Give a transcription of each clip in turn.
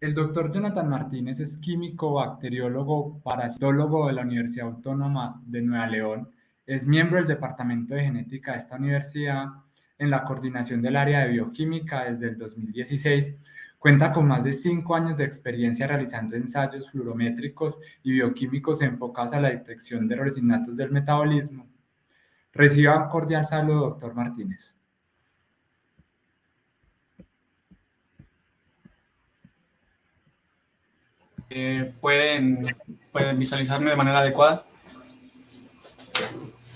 El doctor Jonathan Martínez es químico, bacteriólogo, parasitólogo de la Universidad Autónoma de Nuevo León. Es miembro del Departamento de Genética de esta universidad en la coordinación del área de bioquímica desde el 2016. Cuenta con más de 5 años de experiencia realizando ensayos fluorométricos y bioquímicos enfocados a la detección de errores innatos del metabolismo. Reciba un cordial saludo, doctor Martínez. ¿Pueden visualizarme de manera adecuada?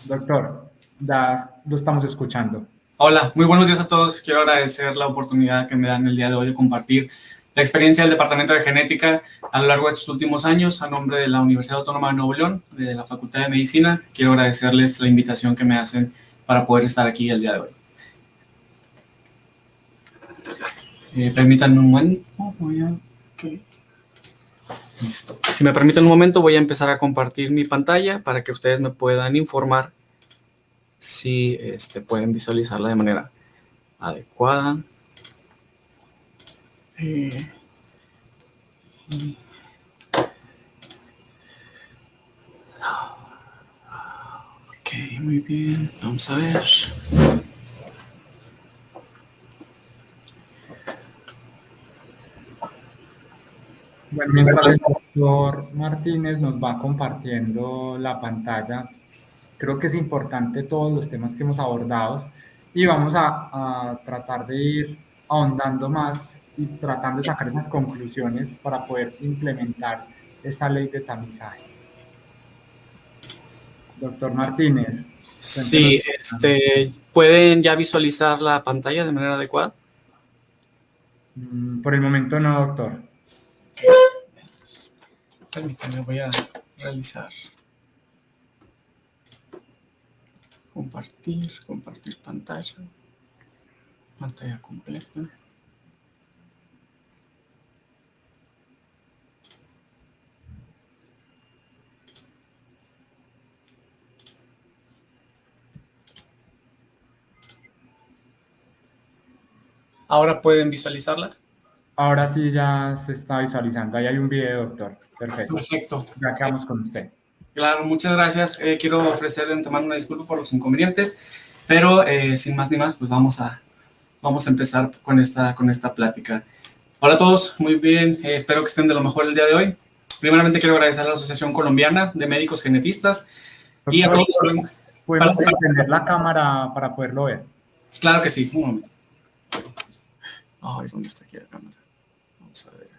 Doctor, ya lo estamos escuchando. Hola, muy buenos días a todos. Quiero agradecer la oportunidad que me dan el día de hoy de compartir la experiencia del Departamento de Genética a lo largo de estos últimos años a nombre de la Universidad Autónoma de Nuevo León, de la Facultad de Medicina. Quiero agradecerles la invitación que me hacen para poder estar aquí el día de hoy. Permítanme un momento. Listo. Si me permiten un momento, voy a empezar a compartir mi pantalla para que ustedes me puedan informar si pueden visualizarla de manera adecuada. Ok, muy bien. Vamos a ver. Bueno, mientras el doctor Martínez nos va compartiendo la pantalla, creo que es importante todos los temas que hemos abordado y vamos a tratar de ir ahondando más y tratando de sacar esas conclusiones para poder implementar esta ley de tamizaje. Doctor Martínez. Sí, ¿pueden ya visualizar la pantalla de manera adecuada? Por el momento no, doctor. Permítanme, voy a realizar. Compartir pantalla. Pantalla completa. ¿Ahora pueden visualizarla? Ahora sí ya se está visualizando. Ahí hay un video, doctor. Perfecto. Perfecto. Ya quedamos con usted. Claro, muchas gracias. Quiero ofrecer de antemano una disculpa por los inconvenientes, pero sin más ni más, pues vamos a empezar con esta plática. Hola a todos, muy bien. Espero que estén de lo mejor el día de hoy. Primeramente quiero agradecer a la Asociación Colombiana de Médicos Genetistas. Doctor, Y a todos. ¿podemos encender la cámara para poderlo ver? Claro que sí, un momento. Ay, ¿dónde está aquí la cámara? Vamos a ver.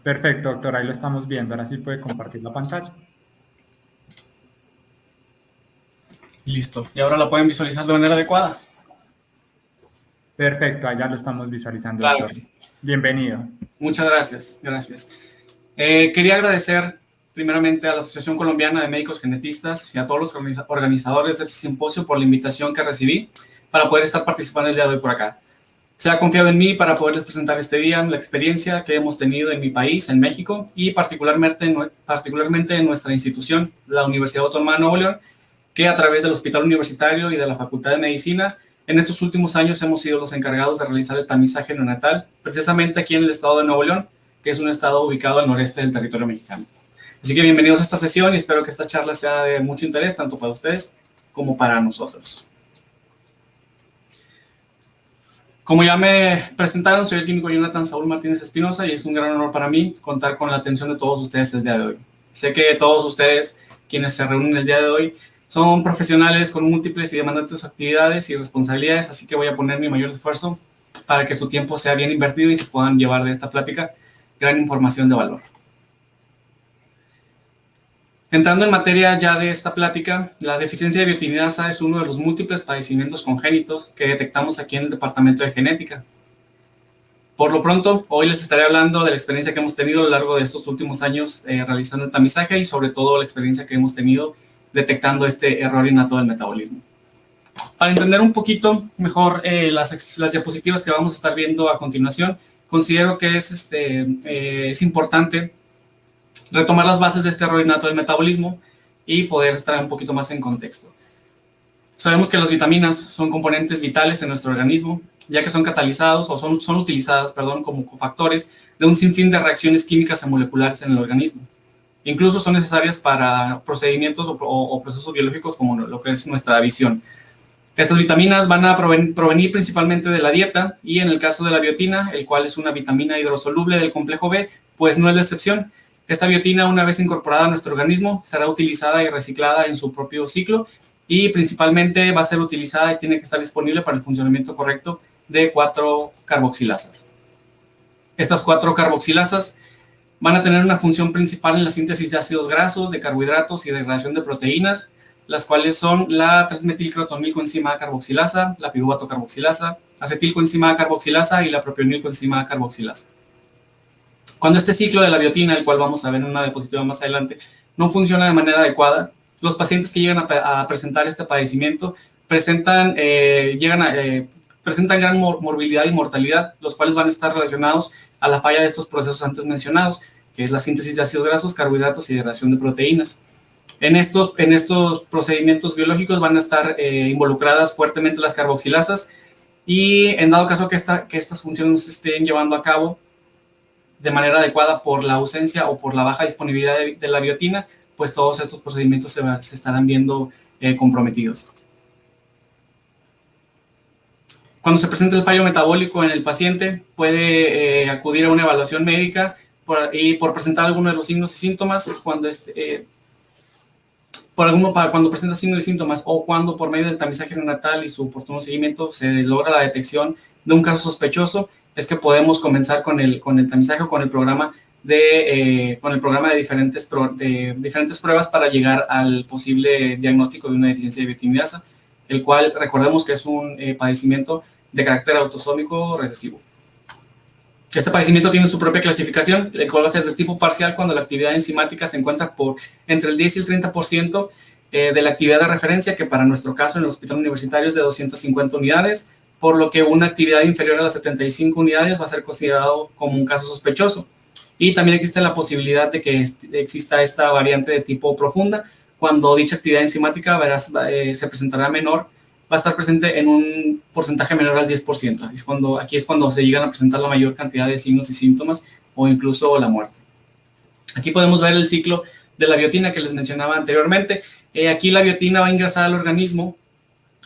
Perfecto, doctor, ahí lo estamos viendo. Ahora sí puede compartir la pantalla. Listo. ¿Y ahora la pueden visualizar de manera adecuada? Perfecto, ahí ya lo estamos visualizando, Claro doctor. que sí. Bienvenido. Muchas gracias, gracias. Quería agradecer primeramente a la Asociación Colombiana de Médicos Genetistas y a todos los organizadores de este simposio por la invitación que recibí para poder estar participando el día de hoy por acá. Se ha confiado en mí para poderles presentar este día la experiencia que hemos tenido en mi país, en México, y particularmente en nuestra institución, la Universidad Autónoma de Nuevo León, que a través del Hospital Universitario y de la Facultad de Medicina, en estos últimos años hemos sido los encargados de realizar el tamizaje neonatal, precisamente aquí en el estado de Nuevo León, que es un estado ubicado al noreste del territorio mexicano. Así que bienvenidos a esta sesión y espero que esta charla sea de mucho interés, tanto para ustedes como para nosotros. Como ya me presentaron, soy el químico Jonathan Saúl Martínez Espinosa y es un gran honor para mí contar con la atención de todos ustedes el día de hoy. Sé que todos ustedes, quienes se reúnen el día de hoy, son profesionales con múltiples y demandantes actividades y responsabilidades, así que voy a poner mi mayor esfuerzo para que su tiempo sea bien invertido y se puedan llevar de esta plática gran información de valor. Entrando en materia ya de esta plática, la deficiencia de biotinidasa es uno de los múltiples padecimientos congénitos que detectamos aquí en el Departamento de Genética. Por lo pronto, hoy les estaré hablando de la experiencia que hemos tenido a lo largo de estos últimos años realizando el tamizaje y sobre todo la experiencia que hemos tenido detectando este error innato del metabolismo. Para entender un poquito mejor las diapositivas que vamos a estar viendo a continuación, considero que es importante retomar las bases de este error innato del metabolismo y poder estar un poquito más en contexto. Sabemos que las vitaminas son componentes vitales en nuestro organismo, ya que son catalizados o son utilizadas, perdón, como cofactores de un sinfín de reacciones químicas y moleculares en el organismo. Incluso son necesarias para procedimientos o procesos biológicos como lo que es nuestra visión. Estas vitaminas van a provenir principalmente de la dieta y en el caso de la biotina, el cual es una vitamina hidrosoluble del complejo B, pues no es la excepción. Esta biotina, una vez incorporada a nuestro organismo, será utilizada y reciclada en su propio ciclo y principalmente va a ser utilizada y tiene que estar disponible para el funcionamiento correcto de 4 carboxilasas. Estas 4 carboxilasas van a tener una función principal en la síntesis de ácidos grasos, de carbohidratos y degradación de proteínas, las cuales son la 3-metilcrotonilcoenzima carboxilasa, la piruvato carboxilasa, acetilcoenzima carboxilasa y la propionilcoenzima carboxilasa. Cuando este ciclo de la biotina, el cual vamos a ver en una diapositiva más adelante, no funciona de manera adecuada, los pacientes que llegan a presentar este padecimiento presentan gran morbilidad y mortalidad, los cuales van a estar relacionados a la falla de estos procesos antes mencionados, que es la síntesis de ácidos grasos, carbohidratos y degradación de proteínas. En estos procedimientos biológicos van a estar involucradas fuertemente las carboxilasas y en dado caso que estas funciones no se estén llevando a cabo de manera adecuada por la ausencia o por la baja disponibilidad de la biotina, pues todos estos procedimientos se estarán viendo comprometidos. Cuando se presenta el fallo metabólico en el paciente, puede acudir a una evaluación médica por presentar alguno de los signos y síntomas, cuando presenta signos y síntomas o cuando por medio del tamizaje neonatal y su oportuno seguimiento se logra la detección de un caso sospechoso, es que podemos comenzar con el tamizaje o con el programa de diferentes pruebas para llegar al posible diagnóstico de una deficiencia de biotinidasa, el cual recordemos que es un padecimiento de carácter autosómico recesivo. Este padecimiento tiene su propia clasificación, el cual va a ser de tipo parcial cuando la actividad enzimática se encuentra por entre el 10 y el 30% de la actividad de referencia, que para nuestro caso en el hospital universitario es de 250 unidades, por lo que una actividad inferior a las 75 unidades va a ser considerado como un caso sospechoso. Y también existe la posibilidad de que exista esta variante de tipo profunda, cuando dicha actividad enzimática se presentará menor, va a estar presente en un porcentaje menor al 10%. Aquí es cuando se llegan a presentar la mayor cantidad de signos y síntomas o incluso la muerte. Aquí podemos ver el ciclo de la biotina que les mencionaba anteriormente. Aquí la biotina va a ingresar al organismo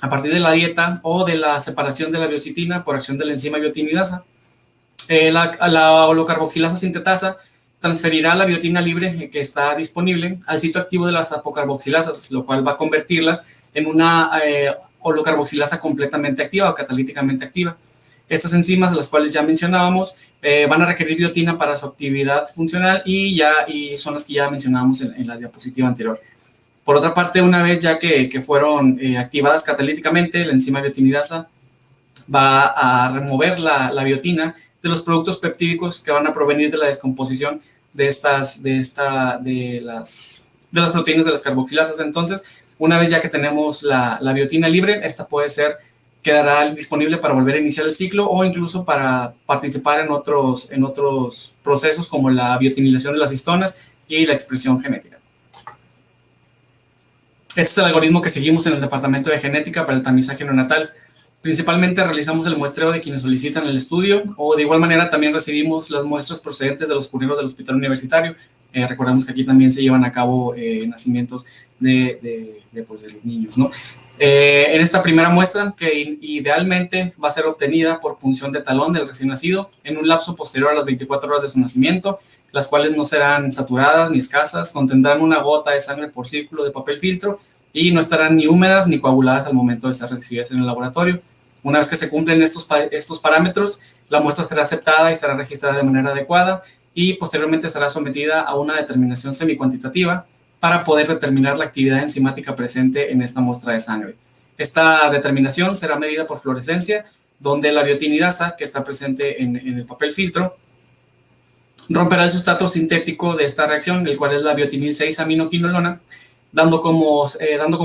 a partir de la dieta o de la separación de la biocitina por acción de la enzima biotinidasa. La holocarboxilasa sintetasa transferirá la biotina libre que está disponible al sitio activo de las apocarboxilasas, lo cual va a convertirlas en una holocarboxilasa completamente activa o catalíticamente activa. Estas enzimas, las cuales ya mencionábamos, van a requerir biotina para su actividad funcional y son las que ya mencionábamos en la diapositiva anterior. Por otra parte, una vez ya que fueron activadas catalíticamente, la enzima biotinidasa va a remover la biotina de los productos peptídicos que van a provenir de la descomposición de las proteínas de las carboxilasas. Entonces, una vez ya que tenemos la biotina libre, esta quedará disponible para volver a iniciar el ciclo o incluso para participar en otros procesos como la biotinilación de las histonas y la expresión genética. Este es el algoritmo que seguimos en el departamento de genética para el tamizaje neonatal. Principalmente realizamos el muestreo de quienes solicitan el estudio o de igual manera también recibimos las muestras procedentes de los purines del hospital universitario. Recordemos que aquí también se llevan a cabo nacimientos de los niños, ¿no? En esta primera muestra, que idealmente va a ser obtenida por punción de talón del recién nacido en un lapso posterior a las 24 horas de su nacimiento, las cuales no serán saturadas ni escasas, contendrán una gota de sangre por círculo de papel filtro y no estarán ni húmedas ni coaguladas al momento de ser recibidas en el laboratorio. Una vez que se cumplen estos parámetros, la muestra será aceptada y será registrada de manera adecuada y posteriormente será sometida a una determinación semicuantitativa para poder determinar la actividad enzimática presente en esta muestra de sangre. Esta determinación será medida por fluorescencia, donde la biotinidasa que está presente en el papel filtro romperá el sustrato sintético de esta reacción, el cual es la biotinil 6-aminoquinolona, dando como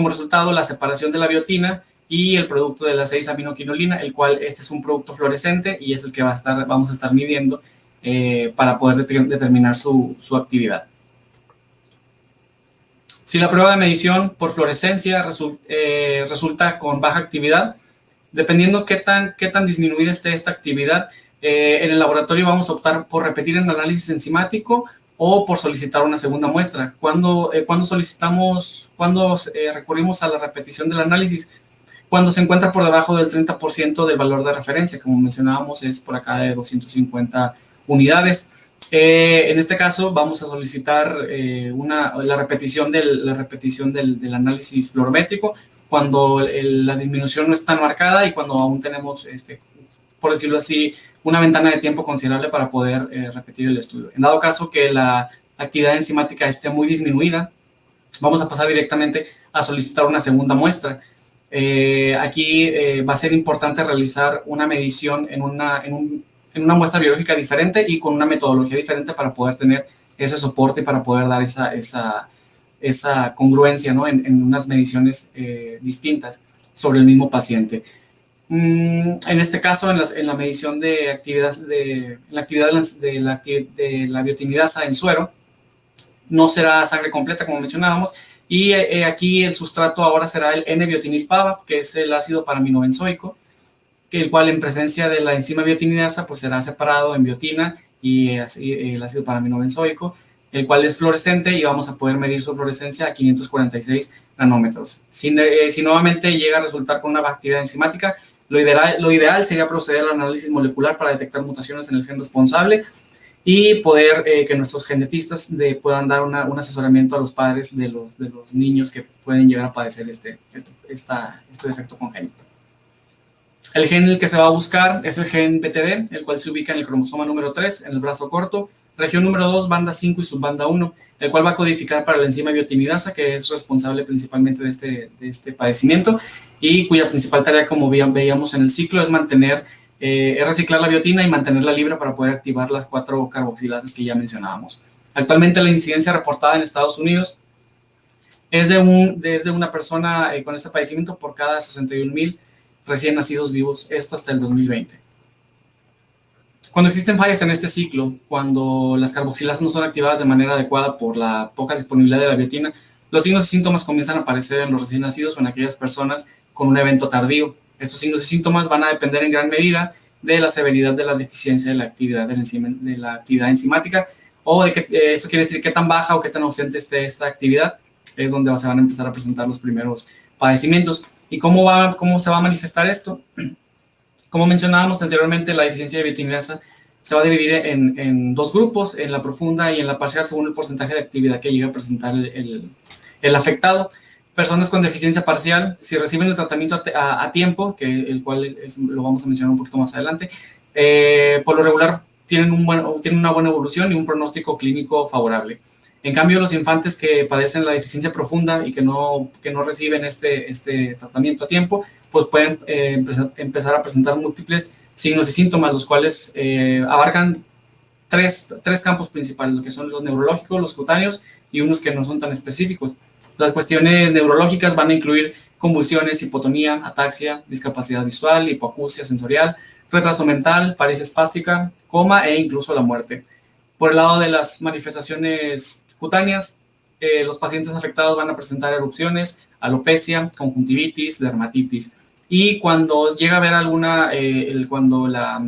resultado la separación de la biotina y el producto de la 6-aminoquinolina, el cual este es un producto fluorescente y es el que vamos a estar midiendo para poder determinar su actividad. Si la prueba de medición por fluorescencia resulta con baja actividad, dependiendo qué tan disminuida esté esta actividad, en el laboratorio vamos a optar por repetir el análisis enzimático o por solicitar una segunda muestra. ¿Cuándo recurrimos a la repetición del análisis? Cuando se encuentra por debajo del 30% del valor de referencia, como mencionábamos, es por acá de 250 unidades. En este caso vamos a solicitar la repetición del análisis fluorométrico cuando la disminución no es tan marcada y cuando aún tenemos, por decirlo así, una ventana de tiempo considerable para poder repetir el estudio. En dado caso que la actividad enzimática esté muy disminuida, vamos a pasar directamente a solicitar una segunda muestra. Aquí va a ser importante realizar una medición en una muestra biológica diferente y con una metodología diferente para poder tener ese soporte y para poder dar esa congruencia, ¿no? en unas mediciones distintas sobre el mismo paciente. En este caso, en la medición de la actividad de la biotinidasa en suero, no será sangre completa, como mencionábamos, y aquí el sustrato ahora será el N-biotinilpava, que es el ácido paraminobenzoico, el cual en presencia de la enzima biotinidasa pues será separado en biotina y el ácido paraminobenzoico, el cual es fluorescente y vamos a poder medir su fluorescencia a 546 nanómetros. Si nuevamente llega a resultar con una baja actividad enzimática, lo ideal sería proceder al análisis molecular para detectar mutaciones en el gen responsable y poder que nuestros genetistas puedan dar un asesoramiento a los padres de los niños que pueden llegar a padecer este defecto congénito. El gen en el que se va a buscar es el gen PTD, el cual se ubica en el cromosoma número 3, en el brazo corto, región número 2, banda 5 y subbanda 1, el cual va a codificar para la enzima biotinidasa, que es responsable principalmente de este padecimiento y cuya principal tarea, como veíamos en el ciclo, es reciclar la biotina y mantenerla libre para poder activar las 4 carboxilasas que ya mencionábamos. Actualmente la incidencia reportada en Estados Unidos es de una persona con este padecimiento por cada 61,000 recién nacidos vivos, esto hasta el 2020. Cuando existen fallas en este ciclo, cuando las carboxilasas no son activadas de manera adecuada por la poca disponibilidad de la biotina, los signos y síntomas comienzan a aparecer en los recién nacidos o en aquellas personas con un evento tardío. Estos signos y síntomas van a depender en gran medida de la severidad de la deficiencia de la actividad enzimática o de que esto quiere decir qué tan baja o qué tan ausente esté esta actividad, es donde se van a empezar a presentar los primeros padecimientos. ¿Y cómo se va a manifestar esto? Como mencionábamos anteriormente, la deficiencia de biotinidasa se va a dividir en 2 grupos, en la profunda y en la parcial, según el porcentaje de actividad que llega a presentar el afectado. Personas con deficiencia parcial, si reciben el tratamiento a tiempo, el cual lo vamos a mencionar un poquito más adelante, por lo regular tienen una buena evolución y un pronóstico clínico favorable. En cambio, los infantes que padecen la deficiencia profunda y que no reciben este tratamiento a tiempo, pues pueden empezar a presentar múltiples signos y síntomas, los cuales abarcan tres campos principales, lo que son los neurológicos, los cutáneos y unos que no son tan específicos. Las cuestiones neurológicas van a incluir convulsiones, hipotonía, ataxia, discapacidad visual, hipoacusia sensorial, retraso mental, paresis espástica, coma e incluso la muerte. Por el lado de las manifestaciones cutáneas, los pacientes afectados van a presentar erupciones, alopecia, conjuntivitis, dermatitis. Y cuando llega a haber cuando la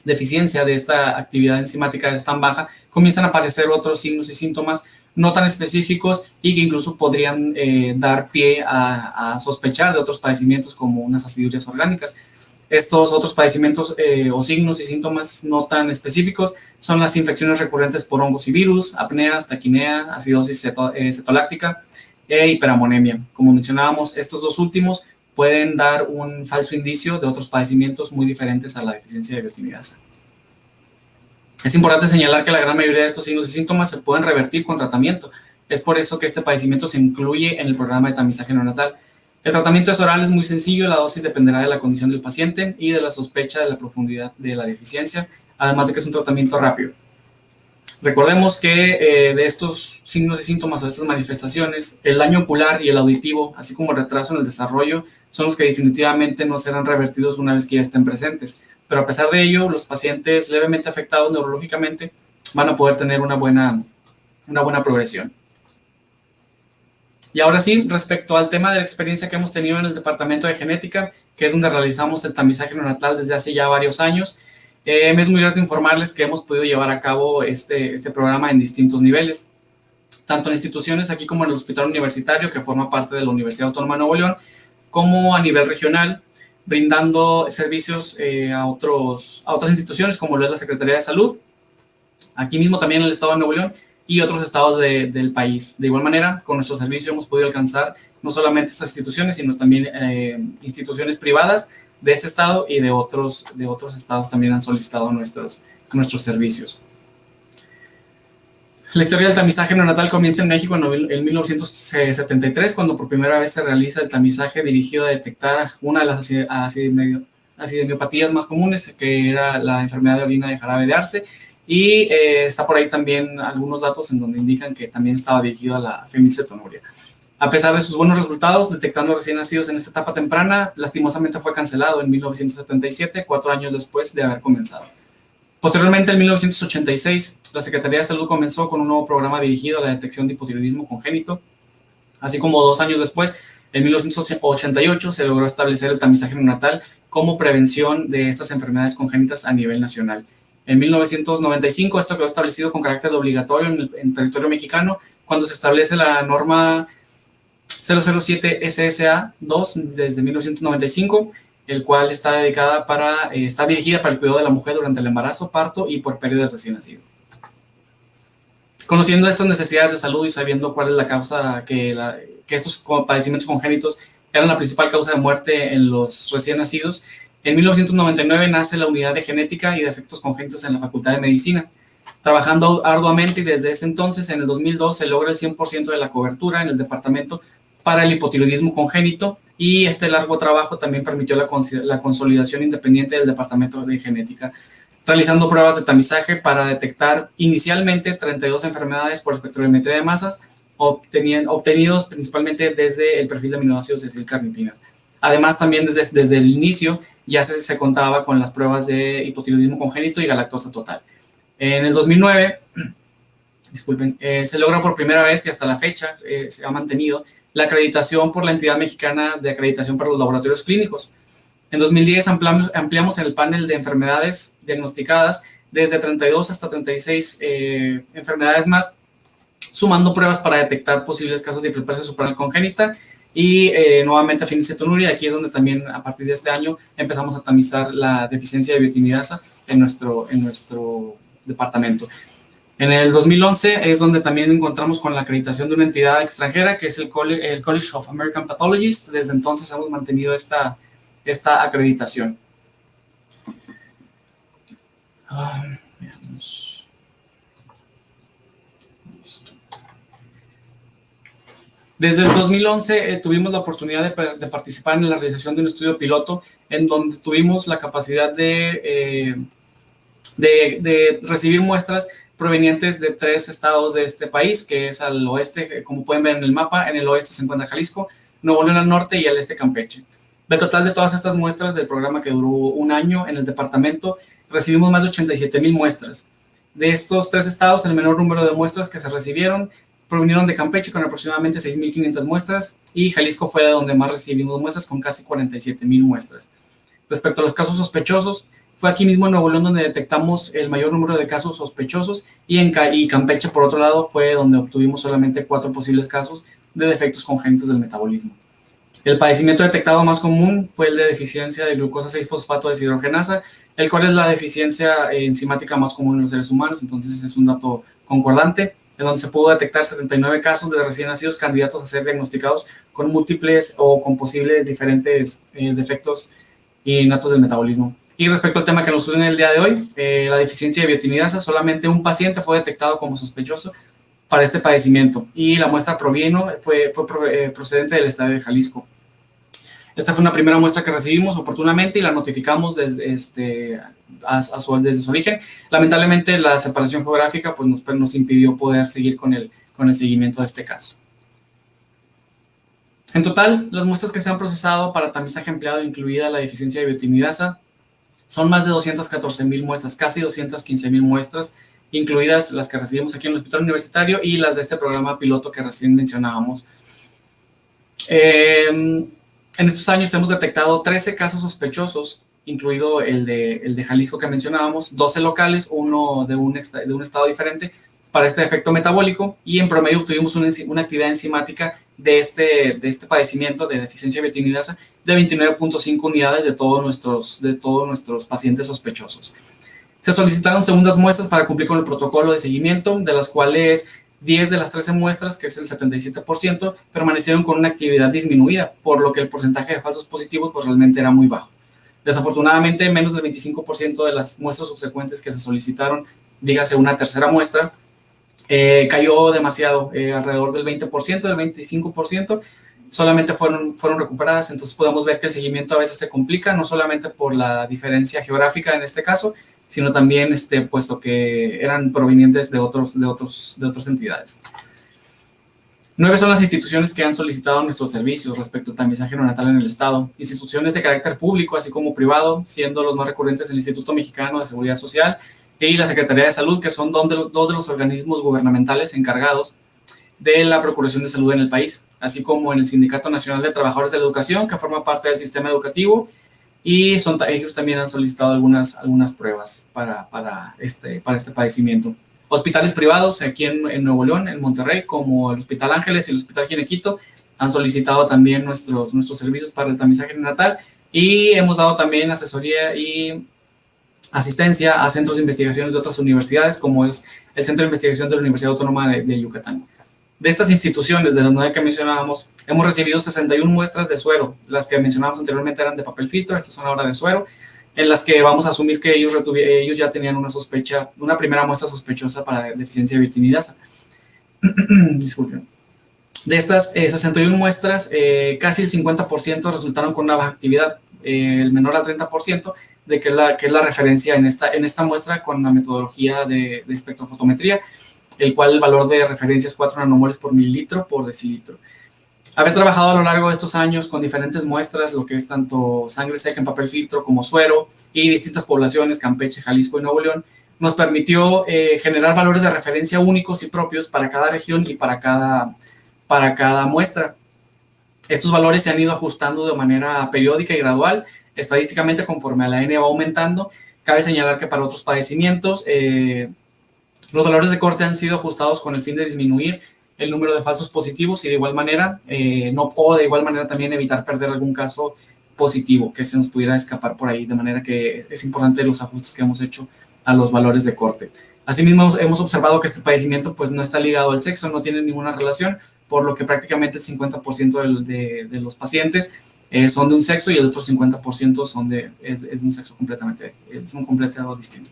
deficiencia de esta actividad enzimática es tan baja, comienzan a aparecer otros signos y síntomas no tan específicos y que incluso podrían dar pie a sospechar de otros padecimientos como unas acidurias orgánicas. Estos otros padecimientos o signos y síntomas no tan específicos son las infecciones recurrentes por hongos y virus, apneas, taquinea, acidosis cetoláctica e hiperamonemia. Como mencionábamos, estos 2 últimos pueden dar un falso indicio de otros padecimientos muy diferentes a la deficiencia de biotinidasa. Es importante señalar que la gran mayoría de estos signos y síntomas se pueden revertir con tratamiento. Es por eso que este padecimiento se incluye en el programa de tamizaje neonatal. El tratamiento es oral, es muy sencillo, la dosis dependerá de la condición del paciente y de la sospecha de la profundidad de la deficiencia, además de que es un tratamiento rápido. Recordemos que de estos signos y síntomas, de estas manifestaciones, el daño ocular y el auditivo, así como el retraso en el desarrollo, son los que definitivamente no serán revertidos una vez que ya estén presentes. Pero a pesar de ello, los pacientes levemente afectados neurológicamente van a poder tener una buena progresión. Y ahora sí, respecto al tema de la experiencia que hemos tenido en el departamento de genética, que es donde realizamos el tamizaje neonatal desde hace ya varios años, me es muy grato informarles que hemos podido llevar a cabo este programa en distintos niveles, tanto en instituciones aquí como en el hospital universitario, que forma parte de la Universidad Autónoma de Nuevo León, como a nivel regional, brindando servicios a otras instituciones, como lo es la Secretaría de Salud, aquí mismo también en el estado de Nuevo León, y otros estados del país. De igual manera, con nuestro servicio hemos podido alcanzar no solamente estas instituciones, sino también instituciones privadas de este estado y de otros estados también han solicitado nuestros servicios. La historia del tamizaje neonatal comienza en México en 1973, cuando por primera vez se realiza el tamizaje dirigido a detectar una de las acidemiopatías más comunes, que era la enfermedad de orina de jarabe de arce, y está por ahí también algunos datos en donde indican que también estaba dirigido a la fenilcetonuria. A pesar de sus buenos resultados, detectando recién nacidos en esta etapa temprana, lastimosamente fue cancelado en 1977, 4 años después de haber comenzado. Posteriormente, en 1986, la Secretaría de Salud comenzó con un nuevo programa dirigido a la detección de hipotiroidismo congénito, así como 2 años después, en 1988, se logró establecer el tamizaje neonatal como prevención de estas enfermedades congénitas a nivel nacional. En 1995 esto quedó establecido con carácter obligatorio en el territorio mexicano, cuando se establece la norma 007 SSA 2 desde 1995, el cual está dirigida para el cuidado de la mujer durante el embarazo, parto y por pérdida del recién nacido. Conociendo estas necesidades de salud y sabiendo cuál es la causa que estos padecimientos congénitos eran la principal causa de muerte en los recién nacidos, en 1999 nace la Unidad de Genética y Defectos Congénitos en la Facultad de Medicina. Trabajando arduamente y desde ese entonces, en el 2002, se logra el 100% de la cobertura en el departamento para el hipotiroidismo congénito, y este largo trabajo también permitió la consolidación independiente del departamento de genética, realizando pruebas de tamizaje para detectar inicialmente 32 enfermedades por espectrometría de masas, obtenidos principalmente desde el perfil de aminoácidos de acilcarnitinas. Además, también desde el inicio ya se contaba con las pruebas de hipotiroidismo congénito y galactosa total. En el 2009, se logra por primera vez, y hasta la fecha se ha mantenido, la acreditación por la entidad mexicana de acreditación para los laboratorios clínicos. En 2010 ampliamos el panel de enfermedades diagnosticadas desde 32 hasta 36 enfermedades más, sumando pruebas para detectar posibles casos de hiperplasia suprarrenal congénita y nuevamente fenilcetonuria. Aquí es donde también a partir de este año empezamos a tamizar la deficiencia de biotinidasa en nuestro departamento. En el 2011 es donde también encontramos con la acreditación de una entidad extranjera, que es el College of American Pathologists. Desde entonces hemos mantenido esta acreditación. Veamos. Desde el 2011 tuvimos la oportunidad de participar en la realización de un estudio piloto en donde tuvimos la capacidad de recibir muestras provenientes de 3 estados de este país, que es al oeste, como pueden ver en el mapa. En el oeste se encuentra Jalisco, Nuevo León al norte y al este Campeche. Del total de todas estas muestras del programa, que duró 1 año en el departamento, recibimos más de 87,000 muestras. De estos 3 estados, el menor número de muestras que se recibieron provinieron de Campeche, con aproximadamente 6,500 muestras, y Jalisco fue de donde más recibimos muestras, con casi 47,000 muestras. Respecto a los casos sospechosos, fue aquí mismo en Nuevo León donde detectamos el mayor número de casos sospechosos, y Campeche, por otro lado, fue donde obtuvimos solamente 4 posibles casos de defectos congénitos del metabolismo. El padecimiento detectado más común fue el de deficiencia de glucosa 6-fosfato deshidrogenasa, el cual es la deficiencia enzimática más común en los seres humanos. Entonces es un dato concordante, en donde se pudo detectar 79 casos de recién nacidos candidatos a ser diagnosticados con múltiples o con posibles diferentes defectos innatos del metabolismo. Y respecto al tema que nos une el día de hoy, la deficiencia de biotinidasa, solamente un paciente fue detectado como sospechoso para este padecimiento, y la muestra fue procedente del estado de Jalisco. Esta fue una primera muestra que recibimos oportunamente y la notificamos desde su origen. Lamentablemente, la separación geográfica pues, nos impidió poder seguir con el seguimiento de este caso. En total, las muestras que se han procesado para tamizaje empleado, incluida la deficiencia de biotinidasa, son más de 214,000 muestras, casi 215,000 muestras, incluidas las que recibimos aquí en el hospital universitario y las de este programa piloto que recién mencionábamos. En estos años hemos detectado 13 casos sospechosos, incluido el de Jalisco que mencionábamos, 12 locales, uno de un estado diferente, para este defecto metabólico, y en promedio tuvimos una actividad enzimática de este padecimiento de deficiencia de biotinidasa de 29.5 unidades de todos nuestros pacientes sospechosos. Se solicitaron segundas muestras para cumplir con el protocolo de seguimiento, de las cuales 10 de las 13 muestras, que es el 77%, permanecieron con una actividad disminuida, por lo que el porcentaje de falsos positivos pues realmente era muy bajo. Desafortunadamente, menos del 25% de las muestras subsecuentes que se solicitaron, dígase una tercera muestra, cayó demasiado, alrededor del 20%, del 25%, solamente fueron recuperadas. Entonces podemos ver que el seguimiento a veces se complica, no solamente por la diferencia geográfica en este caso, sino también puesto que eran provenientes de otras entidades. 9 son las instituciones que han solicitado nuestros servicios respecto al tamizaje neonatal en el estado. Instituciones de carácter público, así como privado, siendo los más recurrentes el Instituto Mexicano de Seguridad Social y la Secretaría de Salud, que son dos de los organismos gubernamentales encargados de la procuración de salud en el país, así como en el Sindicato Nacional de Trabajadores de la Educación, que forma parte del sistema educativo, y ellos también han solicitado algunas pruebas para este padecimiento. Hospitales privados aquí en Nuevo León, en Monterrey, como el Hospital Ángeles y el Hospital Ginequito, han solicitado también nuestros servicios para el tamizaje neonatal, y hemos dado también asesoría y asistencia a centros de investigaciones de otras universidades, como es el Centro de Investigación de la Universidad Autónoma de Yucatán. De estas instituciones, de las 9 que mencionábamos, hemos recibido 61 muestras de suero. Las que mencionábamos anteriormente eran de papel filtro, estas son ahora de suero, en las que vamos a asumir que ellos ya tenían una primera muestra sospechosa para deficiencia de biotinidasa. Disculpen. De estas 61 muestras, casi el 50% resultaron con una baja actividad, el menor al 30%, de que es la referencia en esta muestra con la metodología de espectrofotometría, el cual el valor de referencia es 4 nanomoles por mililitro por decilitro. Haber trabajado a lo largo de estos años con diferentes muestras, lo que es tanto sangre seca en papel filtro como suero, y distintas poblaciones, Campeche, Jalisco y Nuevo León, nos permitió generar valores de referencia únicos y propios para cada región y para cada muestra. Estos valores se han ido ajustando de manera periódica y gradual, estadísticamente conforme la N va aumentando. Cabe señalar que para otros padecimientos, los valores de corte han sido ajustados con el fin de disminuir el número de falsos positivos y de igual manera también evitar perder algún caso positivo que se nos pudiera escapar por ahí, de manera que es importante los ajustes que hemos hecho a los valores de corte. Asimismo, hemos observado que este padecimiento pues no está ligado al sexo, no tiene ninguna relación, por lo que prácticamente el 50% de los pacientes son de un sexo y el otro 50% es de un sexo es un completo distinto.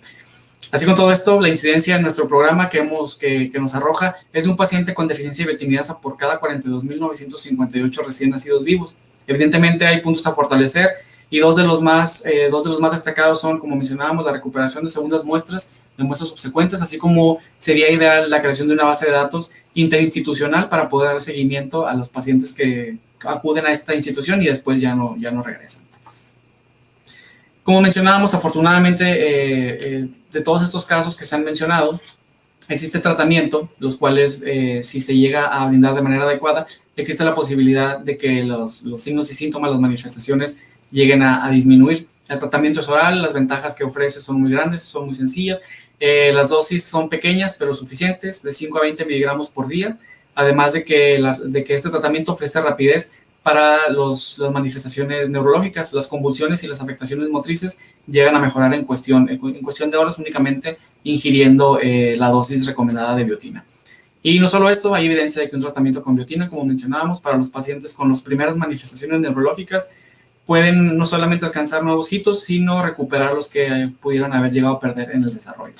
Así con todo esto, la incidencia en nuestro programa que nos arroja es de un paciente con deficiencia de biotinidasa por cada 42.958 recién nacidos vivos. Evidentemente hay puntos a fortalecer, y dos de los más destacados son, como mencionábamos, la recuperación de segundas muestras, de muestras subsecuentes, así como sería ideal la creación de una base de datos interinstitucional para poder dar seguimiento a los pacientes que acuden a esta institución y después ya no regresan. Como mencionábamos, afortunadamente, de todos estos casos que se han mencionado, existe tratamiento, los cuales, si se llega a brindar de manera adecuada, existe la posibilidad de que los signos y síntomas, las manifestaciones, lleguen a disminuir. El tratamiento es oral, las ventajas que ofrece son muy grandes, son muy sencillas, las dosis son pequeñas pero suficientes, de 5 a 20 miligramos por día, además de que este tratamiento ofrece rapidez para las manifestaciones neurológicas, las convulsiones y las afectaciones motrices llegan a mejorar en cuestión de horas únicamente ingiriendo la dosis recomendada de biotina. Y no solo esto, hay evidencia de que un tratamiento con biotina, como mencionábamos, para los pacientes con las primeras manifestaciones neurológicas, pueden no solamente alcanzar nuevos hitos, sino recuperar los que pudieran haber llegado a perder en el desarrollo.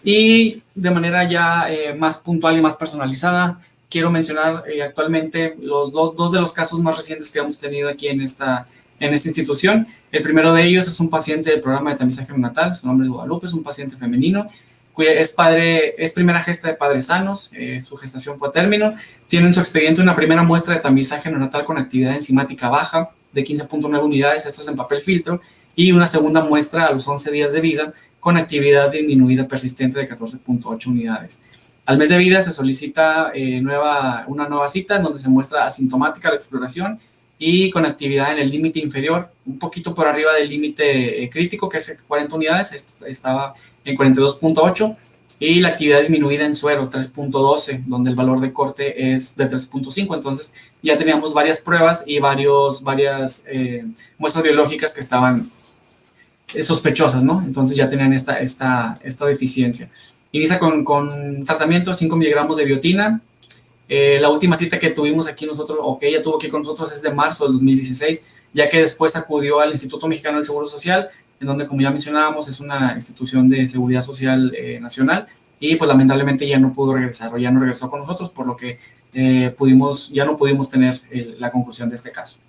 Y de manera ya más puntual y más personalizada, quiero mencionar actualmente los dos de los casos más recientes que hemos tenido aquí en esta institución. El primero de ellos es un paciente del programa de tamizaje neonatal, su nombre es Guadalupe, es un paciente femenino, es primera gesta de padres sanos, su gestación fue a término, tiene en su expediente una primera muestra de tamizaje neonatal con actividad enzimática baja de 15.9 unidades, esto es en papel filtro, y una segunda muestra a los 11 días de vida con actividad disminuida persistente de 14.8 unidades. Al mes de vida se solicita una nueva cita en donde se muestra asintomática la exploración y con actividad en el límite inferior, un poquito por arriba del límite crítico, que es 40 unidades, estaba en 42.8, y la actividad disminuida en suero, 3.12, donde el valor de corte es de 3.5. Entonces ya teníamos varias pruebas y varias muestras biológicas que estaban sospechosas, ¿no? Entonces ya tenían esta deficiencia. Inicia con tratamiento, 5 miligramos de biotina. La última cita que tuvimos aquí nosotros, o que ella tuvo aquí con nosotros, es de marzo del 2016, ya que después acudió al Instituto Mexicano del Seguro Social, en donde, como ya mencionábamos, es una institución de seguridad social nacional, y pues lamentablemente ya no pudo regresar, o ya no regresó con nosotros, por lo que ya no pudimos tener la conclusión de este caso.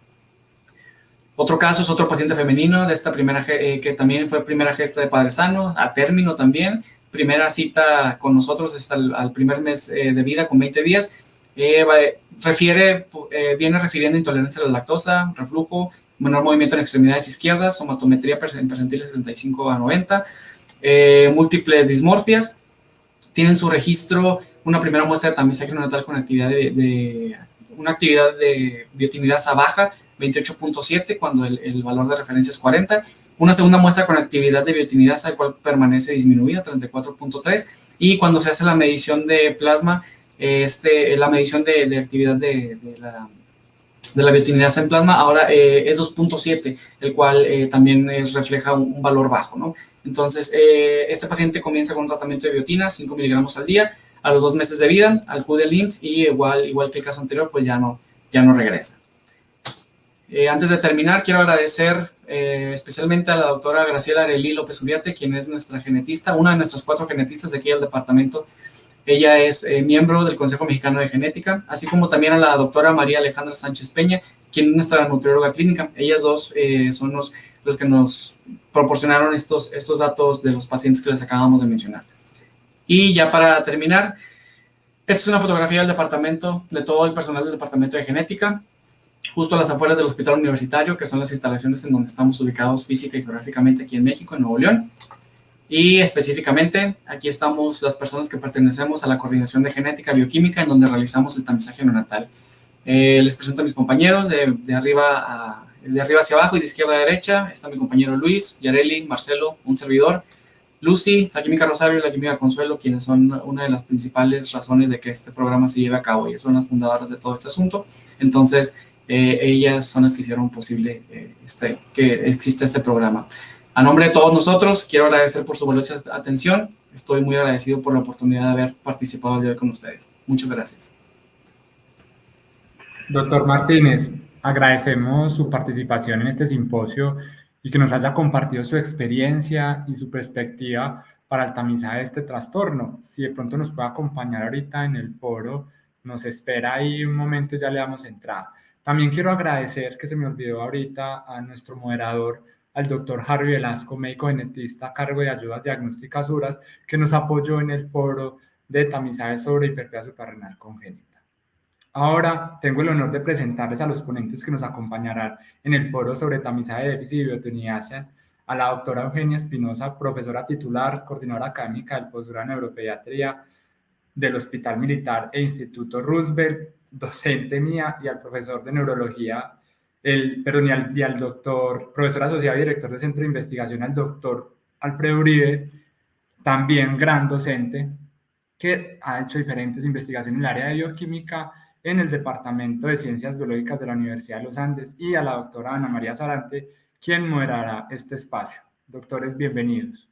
Otro caso es otro paciente femenino de esta primera, que también fue primera gesta de Padre Sano, a término también, primera cita con nosotros hasta al primer mes de vida, con 20 días, viene refiriendo intolerancia a la lactosa, reflujo, menor movimiento en extremidades izquierdas, somatometría en percentiles 75 a 90, múltiples dismorfias. Tienen su registro una primera muestra de tamizaje neonatal con actividad una actividad de biotinidasa baja, 28.7, cuando el valor de referencia es 40. Una segunda muestra con actividad de biotinidasa, el cual permanece disminuida, 34.3. Y cuando se hace la medición de plasma, la medición de actividad de la biotinidasa en plasma, ahora es 2.7, el cual también refleja un valor bajo, ¿no? Entonces, este paciente comienza con un tratamiento de biotina, 5 miligramos al día, a los 2 meses de vida, acude al IMSS y igual que el caso anterior, pues ya no regresa. Antes de terminar, quiero agradecer especialmente a la doctora Graciela Arelí López Uriarte, quien es nuestra genetista, una de nuestras 4 genetistas de aquí del departamento. Ella es miembro del Consejo Mexicano de Genética, así como también a la doctora María Alejandra Sánchez Peña, quien es nuestra nutrióloga clínica. Ellas dos son los que nos proporcionaron estos datos de los pacientes que les acabamos de mencionar. Y ya para terminar, esta es una fotografía del departamento, de todo el personal del departamento de genética, justo a las afueras del Hospital Universitario, que son las instalaciones en donde estamos ubicados física y geográficamente aquí en México, en Nuevo León. Y específicamente, aquí estamos las personas que pertenecemos a la Coordinación de Genética Bioquímica, en donde realizamos el tamizaje neonatal. Les presento a mis compañeros de arriba hacia abajo y de izquierda a derecha. Está mi compañero Luis, Yareli, Marcelo, un servidor, Lucy, la química Rosario y la química Consuelo, quienes son una de las principales razones de que este programa se lleve a cabo. Ellas son las fundadoras de todo este asunto. Entonces, ellas son las que hicieron posible que exista este programa. A nombre de todos nosotros, quiero agradecer por su valiosa atención. Estoy muy agradecido por la oportunidad de haber participado el día de hoy con ustedes. Muchas gracias. Doctor Martínez, agradecemos su participación en este simposio y que nos haya compartido su experiencia y su perspectiva para el tamizaje de este trastorno. Si de pronto nos puede acompañar ahorita en el foro, nos espera ahí un momento y ya le damos entrada. También quiero agradecer, que se me olvidó ahorita, a nuestro moderador, al doctor Harvey Velasco, médico genetista a cargo de ayudas diagnósticas URAS, que nos apoyó en el foro de tamizaje sobre hiperplasia suprarrenal congénita. Ahora tengo el honor de presentarles a los ponentes que nos acompañarán en el foro sobre tamizaje de déficit y biotinidasa, a la doctora Eugenia Espinosa, profesora titular, coordinadora académica del posgrado en neuropediatría del Hospital Militar e Instituto Roosevelt, docente mía, y al profesor de neurología, y al doctor, profesor asociado y director del Centro de Investigación, al doctor Alfredo Uribe, también gran docente, que ha hecho diferentes investigaciones en el área de bioquímica en el Departamento de Ciencias Biológicas de la Universidad de los Andes, y a la doctora Ana María Sarante, quien moderará este espacio. Doctores, bienvenidos.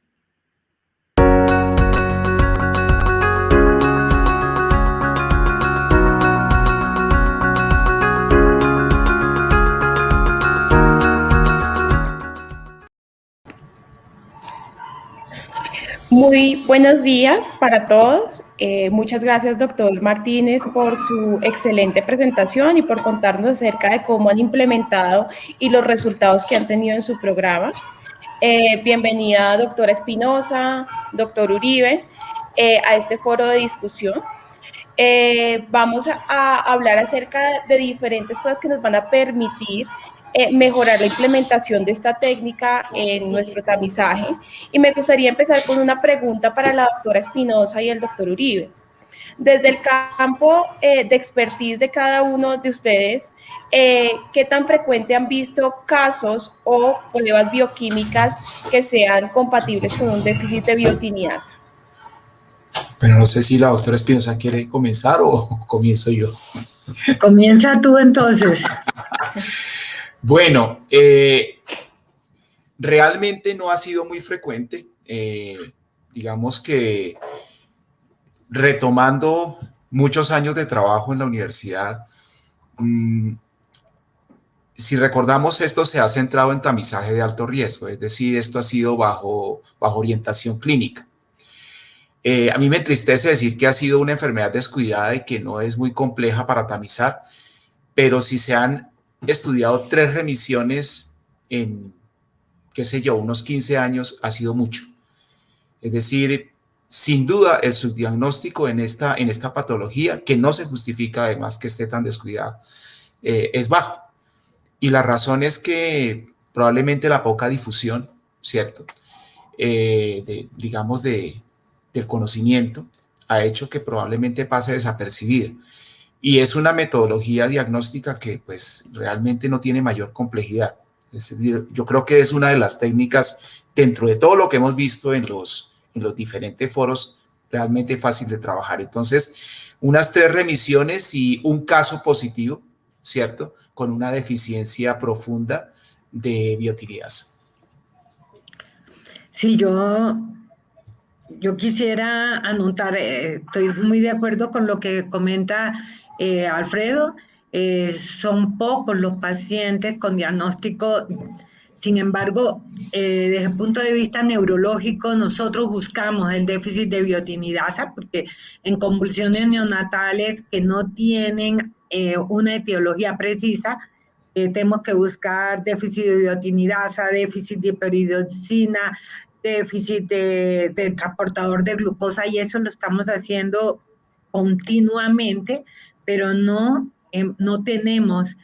Muy buenos días para todos. Muchas gracias, doctor Martínez, por su excelente presentación y por contarnos acerca de cómo han implementado y los resultados que han tenido en su programa. Bienvenida, doctora Espinosa, doctor Uribe, a este foro de discusión. Vamos a hablar acerca de diferentes cosas que nos van a permitir mejorar la implementación de esta técnica en nuestro tamizaje. Y me gustaría empezar con una pregunta para la doctora Espinosa y el doctor Uribe. Desde el campo de expertise de cada uno de ustedes, ¿qué tan frecuente han visto casos o pruebas bioquímicas que sean compatibles con un déficit de biotinidasa? Pero no sé si la doctora Espinosa quiere comenzar o comienzo yo. Comienza tú entonces. Bueno, realmente no ha sido muy frecuente. Digamos que retomando muchos años de trabajo en la universidad, si recordamos, esto se ha centrado en tamizaje de alto riesgo, es decir, esto ha sido bajo orientación clínica. A mí me entristece decir que ha sido una enfermedad descuidada y que no es muy compleja para tamizar, pero si se han estudiado 3 remisiones en, qué sé yo, unos 15 años, ha sido mucho. Es decir, sin duda el subdiagnóstico en esta patología, que no se justifica además que esté tan descuidada, es bajo. Y la razón es que probablemente la poca difusión, ¿cierto? Digamos, del conocimiento ha hecho que probablemente pase desapercibida. Y es una metodología diagnóstica que pues realmente no tiene mayor complejidad. Es decir, yo creo que es una de las técnicas, dentro de todo lo que hemos visto en los diferentes foros, realmente fácil de trabajar. Entonces, unas 3 remisiones y un caso positivo, ¿cierto? Con una deficiencia profunda de biotinidasa. Sí, yo quisiera anotar, estoy muy de acuerdo con lo que comenta Alfredo. Son pocos los pacientes con diagnóstico. Sin embargo, desde el punto de vista neurológico, nosotros buscamos el déficit de biotinidasa porque en convulsiones neonatales que no tienen una etiología precisa, tenemos que buscar déficit de biotinidasa, déficit de hiperidioxina, déficit de transportador de glucosa, y eso lo estamos haciendo continuamente, pero no tenemos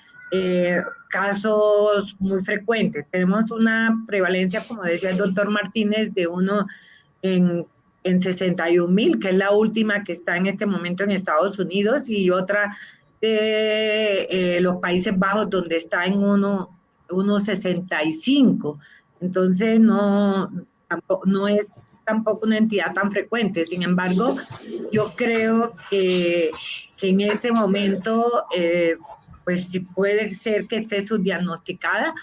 casos muy frecuentes. Tenemos una prevalencia, como decía el doctor Martínez, de 1 en 61,000, que es la última que está en este momento en Estados Unidos, y otra de los Países Bajos, donde está en 1,65. Entonces no es tampoco una entidad tan frecuente. Sin embargo, yo creo que en este momento pues sí puede ser que esté subdiagnosticada,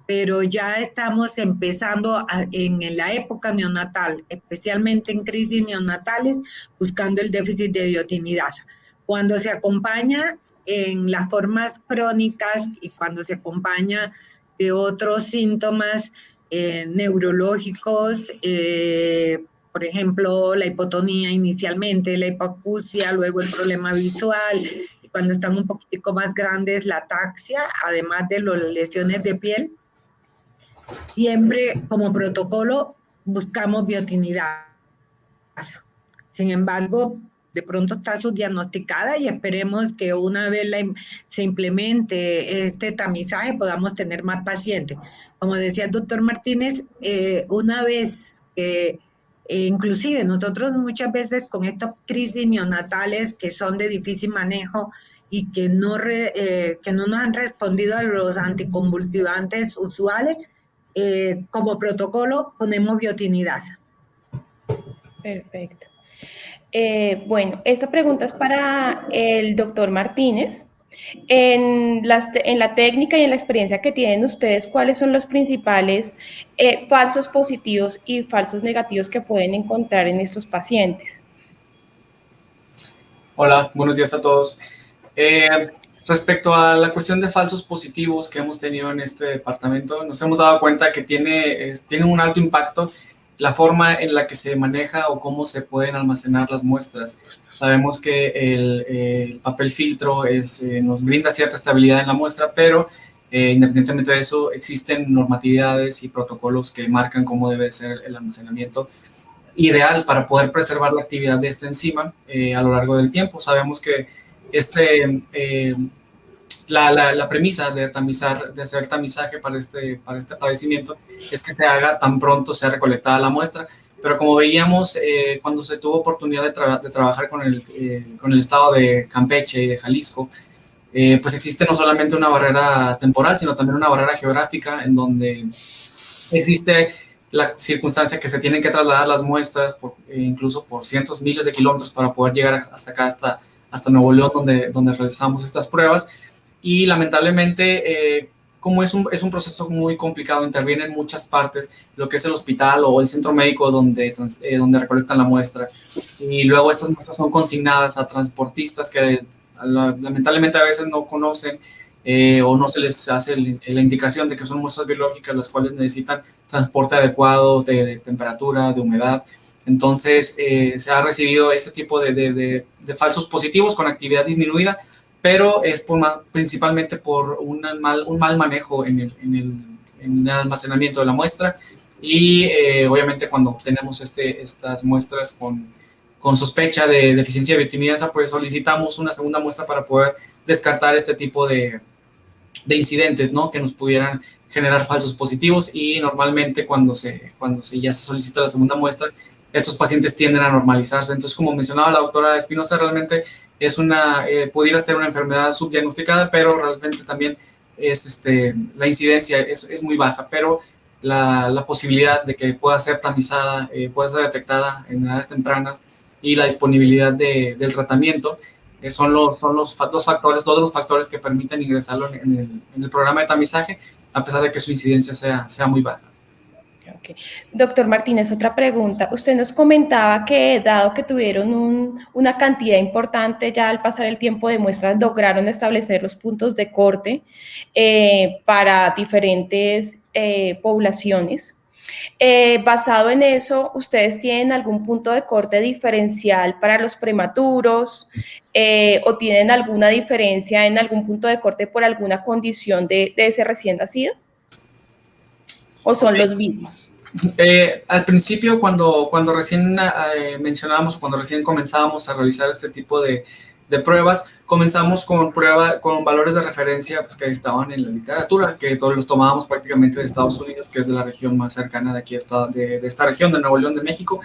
pero ya estamos empezando en la época neonatal, especialmente en crisis neonatales, buscando el déficit de biotinidasa. Cuando se acompaña en las formas crónicas y cuando se acompaña de otros síntomas neurológicos, por ejemplo, la hipotonía inicialmente, la hipoacusia, luego el problema visual, y cuando están un poquitico más grandes, la ataxia, además de las lesiones de piel. Siempre como protocolo buscamos biotinidasa. Sin embargo, de pronto está subdiagnosticada y esperemos que una vez se implemente este tamizaje podamos tener más pacientes. Como decía el doctor Martínez, una vez que inclusive nosotros muchas veces con estas crisis neonatales que son de difícil manejo y que no nos han respondido a los anticonvulsivantes usuales, como protocolo ponemos biotinidasa. Perfecto. Bueno, esta pregunta es para el doctor Martínez. En la técnica y en la experiencia que tienen ustedes, ¿cuáles son los principales falsos positivos y falsos negativos que pueden encontrar en estos pacientes? Hola, buenos días a todos. Respecto a la cuestión de falsos positivos que hemos tenido en este departamento, nos hemos dado cuenta que tiene un alto impacto la forma en la que se maneja o cómo se pueden almacenar las muestras. Sabemos que el papel filtro nos brinda cierta estabilidad en la muestra, pero independientemente de eso, existen normatividades y protocolos que marcan cómo debe ser el almacenamiento ideal para poder preservar la actividad de esta enzima a lo largo del tiempo. Sabemos que la premisa de hacer el tamizaje para este padecimiento es que se haga tan pronto sea recolectada la muestra, pero como veíamos cuando se tuvo oportunidad de trabajar con el estado de Campeche y de Jalisco, pues existe no solamente una barrera temporal, sino también una barrera geográfica en donde existe la circunstancia que se tienen que trasladar las muestras incluso por cientos, miles de kilómetros para poder llegar hasta acá, hasta Nuevo León, donde realizamos estas pruebas. Y lamentablemente, como es un proceso muy complicado, intervienen en muchas partes, lo que es el hospital o el centro médico donde recolectan la muestra. Y luego estas muestras son consignadas a transportistas que lamentablemente a veces no conocen o no se les hace la indicación de que son muestras biológicas las cuales necesitan transporte adecuado de temperatura, de humedad. Entonces se ha recibido este tipo de falsos positivos con actividad disminuida, pero es principalmente por un mal manejo en el almacenamiento de la muestra y obviamente cuando obtenemos estas muestras con sospecha de deficiencia de biotimidasa, pues solicitamos una segunda muestra para poder descartar este tipo de incidentes, ¿no? Que nos pudieran generar falsos positivos y normalmente cuando ya se solicita la segunda muestra, estos pacientes tienden a normalizarse. Entonces, como mencionaba la doctora Espinosa, realmente pudiera ser una enfermedad subdiagnosticada, pero realmente también la incidencia es muy baja, pero la posibilidad de que pueda ser tamizada, pueda ser detectada en edades tempranas y la disponibilidad del tratamiento son todos los factores que permiten ingresarlo en el programa de tamizaje, a pesar de que su incidencia sea muy baja. Okay. Doctor Martínez, otra pregunta. Usted nos comentaba que dado que tuvieron una cantidad importante, ya al pasar el tiempo de muestras lograron establecer los puntos de corte para diferentes poblaciones. Basado en eso, ¿ustedes tienen algún punto de corte diferencial para los prematuros o tienen alguna diferencia en algún punto de corte por alguna condición de ese recién nacido? ¿O son los mismos? Al principio, cuando recién mencionábamos, cuando recién comenzábamos a realizar este tipo de pruebas, comenzamos con valores de referencia pues, que estaban en la literatura, que todos los tomábamos prácticamente de Estados Unidos, que es de la región más cercana de aquí, de esta región, de Nuevo León, de México.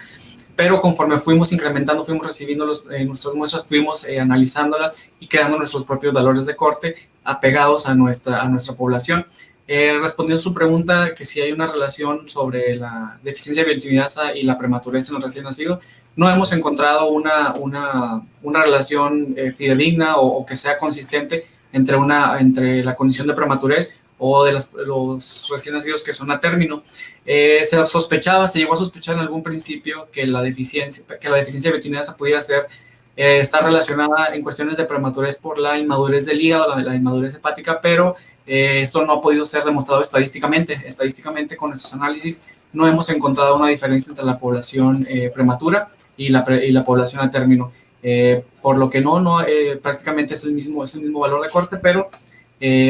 Pero conforme fuimos incrementando, fuimos recibiendo nuestras muestras, fuimos analizándolas y creando nuestros propios valores de corte apegados a nuestra población. Respondiendo a su pregunta que si hay una relación sobre la deficiencia de biotimidasa y la prematurez en los recién nacidos, no hemos encontrado una relación fidedigna o que sea consistente entre la condición de prematurez o de los recién nacidos que son a término. Se llegó a sospechar en algún principio que la deficiencia de biotimidasa pudiera estar relacionada en cuestiones de prematurez por la inmadurez del hígado, la inmadurez hepática, pero esto no ha podido ser demostrado estadísticamente. Estadísticamente, con nuestros análisis, no hemos encontrado una diferencia entre la población prematura y la población a término. Por lo que prácticamente es el mismo valor de corte, pero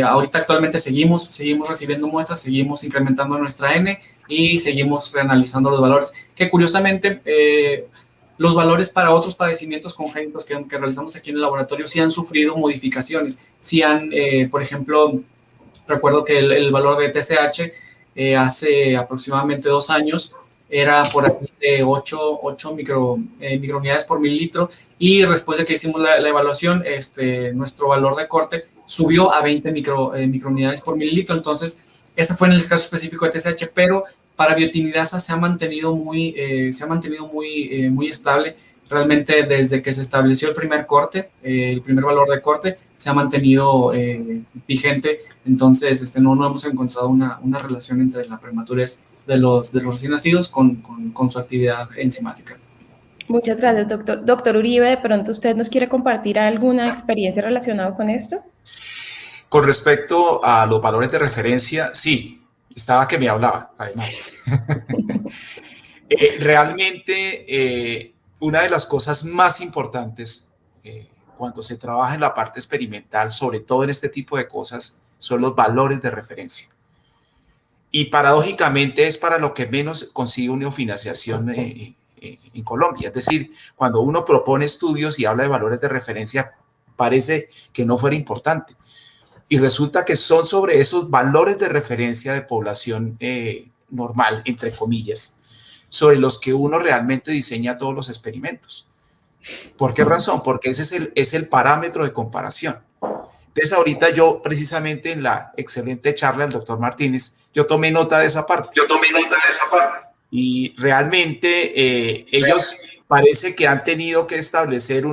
ahorita actualmente seguimos recibiendo muestras, seguimos incrementando nuestra N y seguimos reanalizando los valores, que curiosamente los valores para otros padecimientos congénitos que realizamos aquí en el laboratorio sí han sufrido modificaciones. Sí han, por ejemplo, recuerdo que el valor de TSH hace aproximadamente 2 años era por aquí de 8 microunidades por mililitro y después de que hicimos la evaluación, nuestro valor de corte subió a 20 microunidades por mililitro. Entonces, ese fue en el caso específico de TSH, pero para biotimidasa se ha mantenido muy estable. Realmente desde que se estableció el primer corte, el primer valor de corte, se ha mantenido vigente. Entonces, no hemos encontrado una relación entre la prematurez de los recién nacidos con su actividad enzimática. Muchas gracias, doctor. Doctor Uribe, de pronto usted nos quiere compartir alguna experiencia relacionada con esto. Con respecto a los valores de referencia, sí, estaba que me hablaba, además. Realmente, una de las cosas más importantes cuando se trabaja en la parte experimental, sobre todo en este tipo de cosas, son los valores de referencia. Y paradójicamente es para lo que menos consigue una financiación en Colombia. Es decir, cuando uno propone estudios y habla de valores de referencia, parece que no fuera importante. Y resulta que son sobre esos valores de referencia de población normal, entre comillas, sobre los que uno realmente diseña todos los experimentos. ¿Por qué razón? Porque ese es el parámetro de comparación. Entonces, ahorita yo, precisamente en la excelente charla del doctor Martínez, yo tomé nota de esa parte. Y realmente ellos parece que han tenido que establecer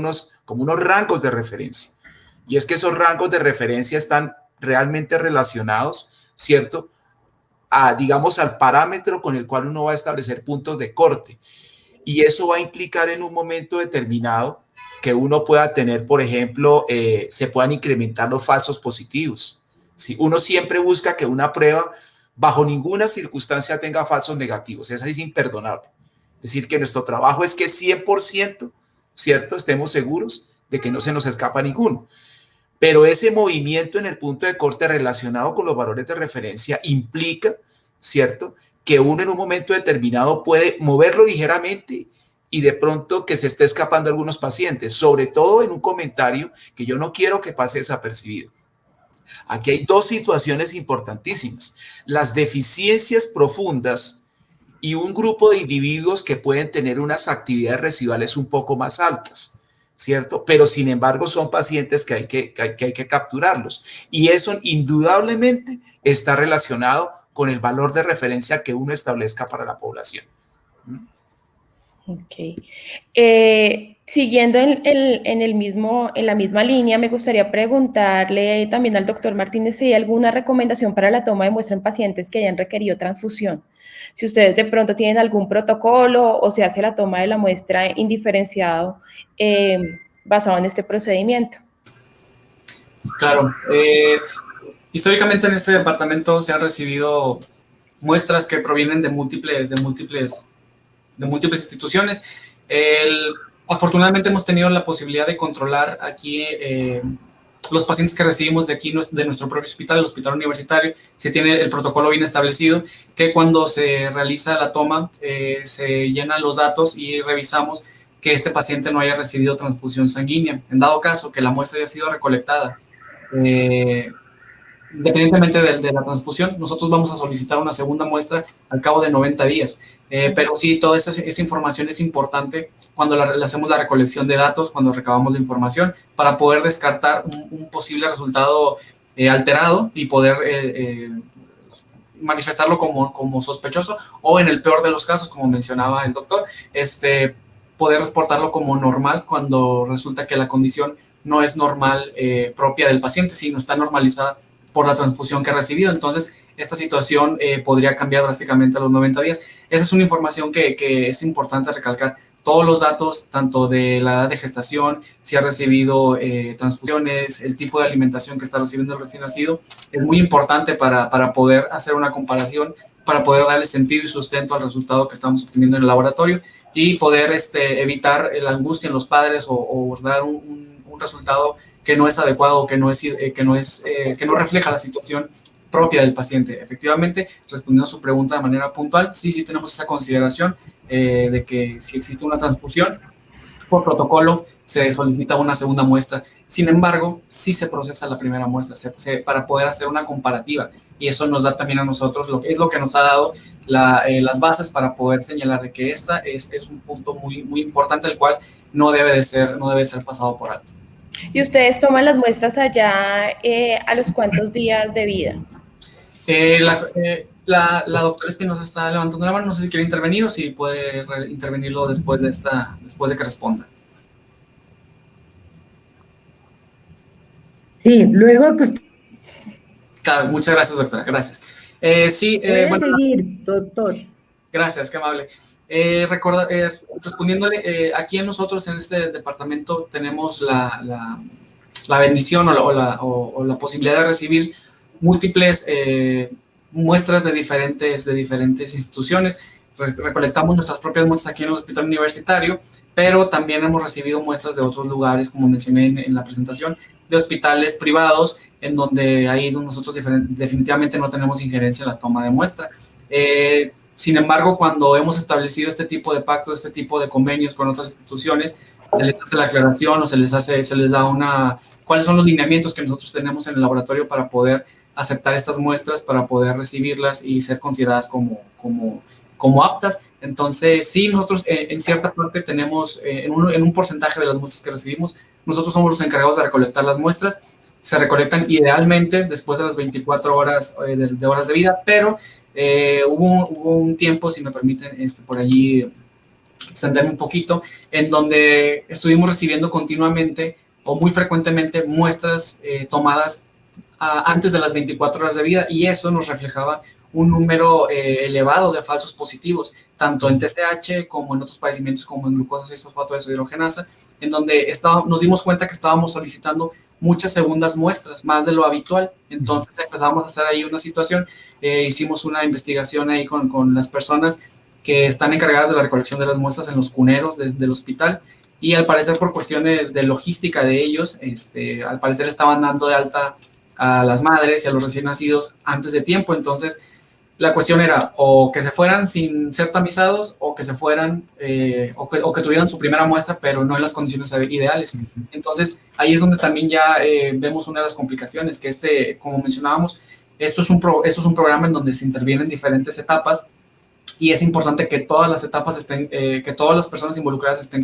como unos rangos de referencia. Y es que esos rangos de referencia están realmente relacionados, ¿cierto?, digamos, al parámetro con el cual uno va a establecer puntos de corte. Y eso va a implicar en un momento determinado que uno pueda tener, por ejemplo, se puedan incrementar los falsos positivos. ¿Sí? Uno siempre busca que una prueba bajo ninguna circunstancia tenga falsos negativos. Eso es imperdonable. Es decir, que nuestro trabajo es que 100%, ¿cierto?, estemos seguros de que no se nos escapa ninguno. Pero ese movimiento en el punto de corte relacionado con los valores de referencia implica, ¿cierto?, que uno en un momento determinado puede moverlo ligeramente y de pronto que se esté escapando algunos pacientes, sobre todo en un comentario que yo no quiero que pase desapercibido. Aquí hay dos situaciones importantísimas: las deficiencias profundas y un grupo de individuos que pueden tener unas actividades residuales un poco más altas, ¿cierto? Pero sin embargo son pacientes que hay que capturarlos, y eso indudablemente está relacionado con el valor de referencia que uno establezca para la población. Ok. Siguiendo en la misma línea, me gustaría preguntarle también al doctor Martínez si hay alguna recomendación para la toma de muestra en pacientes que hayan requerido transfusión. Si ustedes de pronto tienen algún protocolo o se hace la toma de la muestra indiferenciado basado en este procedimiento. Claro. Históricamente en este departamento se han recibido muestras que provienen de múltiples instituciones. Afortunadamente hemos tenido la posibilidad de controlar aquí los pacientes que recibimos de aquí, de nuestro propio hospital, el hospital universitario. Se tiene el protocolo bien establecido, que cuando se realiza la toma se llenan los datos y revisamos que este paciente no haya recibido transfusión sanguínea. En dado caso que la muestra haya sido recolectada, independientemente de la transfusión, nosotros vamos a solicitar una segunda muestra al cabo de 90 días. Pero sí, toda esa información es importante cuando hacemos la recolección de datos, cuando recabamos la información, para poder descartar un posible resultado alterado y poder manifestarlo como sospechoso, o en el peor de los casos, como mencionaba el doctor, poder reportarlo como normal cuando resulta que la condición no es normal propia del paciente, sino está normalizada por la transfusión que ha recibido. Entonces, esta situación podría cambiar drásticamente a los 90 días. Esa es una información que es importante recalcar. Todos los datos, tanto de la edad de gestación, si ha recibido transfusiones, el tipo de alimentación que está recibiendo el recién nacido, es muy importante para poder hacer una comparación, para poder darle sentido y sustento al resultado que estamos obteniendo en el laboratorio y poder evitar la angustia en los padres o dar un resultado que no es adecuado, que no refleja la situación propia del paciente. Efectivamente, respondiendo a su pregunta de manera puntual, sí tenemos esa consideración de que si existe una transfusión, por protocolo se solicita una segunda muestra. Sin embargo, sí se procesa la primera muestra para poder hacer una comparativa, y eso nos da también a nosotros lo que nos ha dado las bases para poder señalar de que esta es un punto muy, muy importante, el cual no debe ser pasado por alto. ¿Y ustedes toman las muestras allá a los cuántos días de vida? La doctora Espinosa está levantando la mano, no sé si quiere intervenir o si puede intervenirlo después de que responda. Sí, luego que usted... Claro, muchas gracias, doctora, gracias. Sí, puede seguir, doctor. Gracias, qué amable. Respondiéndole, aquí nosotros en este departamento tenemos la bendición o la posibilidad de recibir múltiples muestras de diferentes instituciones. Recolectamos nuestras propias muestras aquí en el hospital universitario, pero también hemos recibido muestras de otros lugares, como mencioné en la presentación, de hospitales privados, en donde ahí nosotros definitivamente no tenemos injerencia en la toma de muestra. Sin embargo, cuando hemos establecido este tipo de pactos, este tipo de convenios con otras instituciones, se les hace la aclaración o se les da cuáles son los lineamientos que nosotros tenemos en el laboratorio para poder aceptar estas muestras, para poder recibirlas y ser consideradas como como aptas. Entonces, sí, nosotros en cierta parte tenemos, en un porcentaje de las muestras que recibimos, nosotros somos los encargados de recolectar las muestras. Se recolectan idealmente después de las 24 horas de horas de vida, pero hubo un tiempo, si me permiten, por allí extenderme un poquito, en donde estuvimos recibiendo continuamente o muy frecuentemente muestras tomadas antes de las 24 horas de vida, y eso nos reflejaba un número elevado de falsos positivos, tanto en TSH como en otros padecimientos como en glucosa 6-fosfato deshidrogenasa, en donde nos dimos cuenta que estábamos solicitando muchas segundas muestras, más de lo habitual. Entonces empezamos a hacer ahí una situación, hicimos una investigación ahí con las personas que están encargadas de la recolección de las muestras en los cuneros del hospital, y al parecer por cuestiones de logística de ellos, al parecer estaban dando de alta a las madres y a los recién nacidos antes de tiempo. Entonces la cuestión era o que se fueran sin ser tamizados, o que se fueran o que tuvieran su primera muestra pero no en las condiciones ideales. Entonces ahí es donde también ya vemos una de las complicaciones, que como mencionábamos, esto es un programa en donde se intervienen diferentes etapas, y es importante que todas las etapas que todas las personas involucradas estén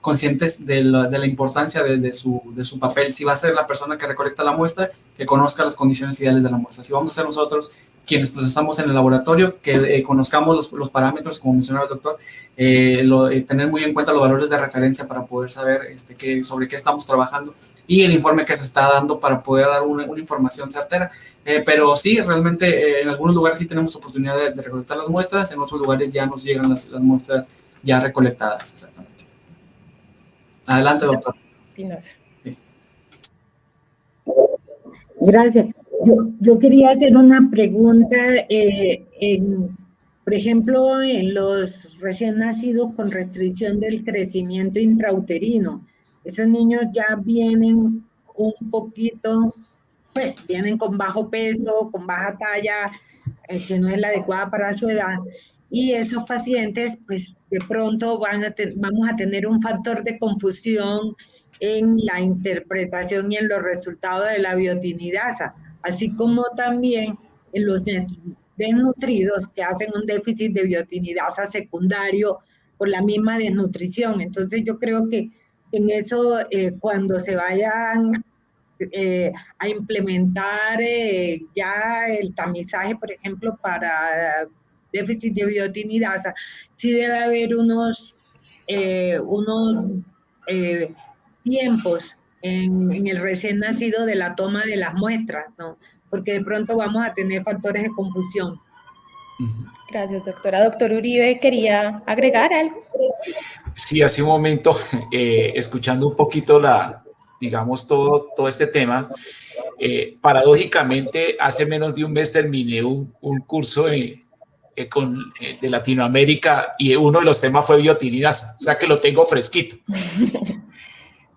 conscientes de la importancia de su papel. Si va a ser la persona que recolecta la muestra, que conozca las condiciones ideales de la muestra. Si vamos a ser nosotros quienes procesamos en el laboratorio, que conozcamos los parámetros, como mencionaba el doctor, tener muy en cuenta los valores de referencia para poder saber sobre qué estamos trabajando, y el informe que se está dando para poder dar una información certera. Pero sí, realmente en algunos lugares sí tenemos oportunidad de recolectar las muestras, en otros lugares ya nos llegan las muestras ya recolectadas. Exactamente. Adelante, doctor. Espinosa. Sí. Gracias. Yo quería hacer una pregunta. Por ejemplo, en los recién nacidos con restricción del crecimiento intrauterino, esos niños ya vienen un poquito, pues vienen con bajo peso, con baja talla, que no es la adecuada para su edad, y esos pacientes, pues de pronto vamos a tener un factor de confusión en la interpretación y en los resultados de la biotinidasa, así como también en los desnutridos que hacen un déficit de biotinidasa secundario por la misma desnutrición. Entonces yo creo que en eso, cuando se vayan a implementar ya el tamizaje, por ejemplo, para déficit de biotinidasa, sí debe haber unos tiempos en el recién nacido de la toma de las muestras, ¿no? Porque de pronto vamos a tener factores de confusión. Gracias, doctora. Doctor Uribe, ¿quería agregar algo? Sí, hace un momento, escuchando un poquito digamos, todo este tema, paradójicamente, hace menos de un mes terminé un curso de Latinoamérica, y uno de los temas fue biotinidasa, o sea que lo tengo fresquito.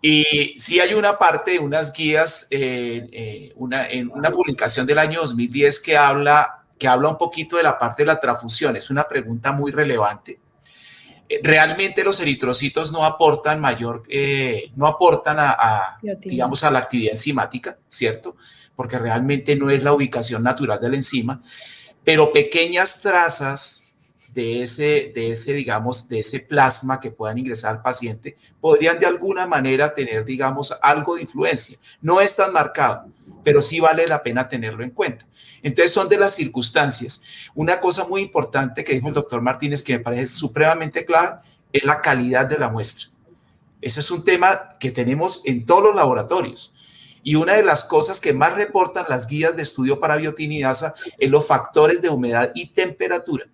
Y sí hay una parte, unas guías, en una publicación del año 2010 que habla un poquito de la parte de la transfusión. Es una pregunta muy relevante. Realmente los eritrocitos no aportan digamos, a la actividad enzimática, ¿cierto? Porque realmente no es la ubicación natural de la enzima, pero pequeñas trazas de ese plasma que puedan ingresar al paciente podrían de alguna manera tener, digamos, algo de influencia. No es tan marcado, pero sí vale la pena tenerlo en cuenta. Entonces son de las circunstancias. Una cosa muy importante que dijo el doctor Martínez, que me parece supremamente clave, es la calidad de la muestra. Ese es un tema que tenemos en todos los laboratorios. Y una de las cosas que más reportan las guías de estudio para biotinidasa es los factores de humedad y temperatura,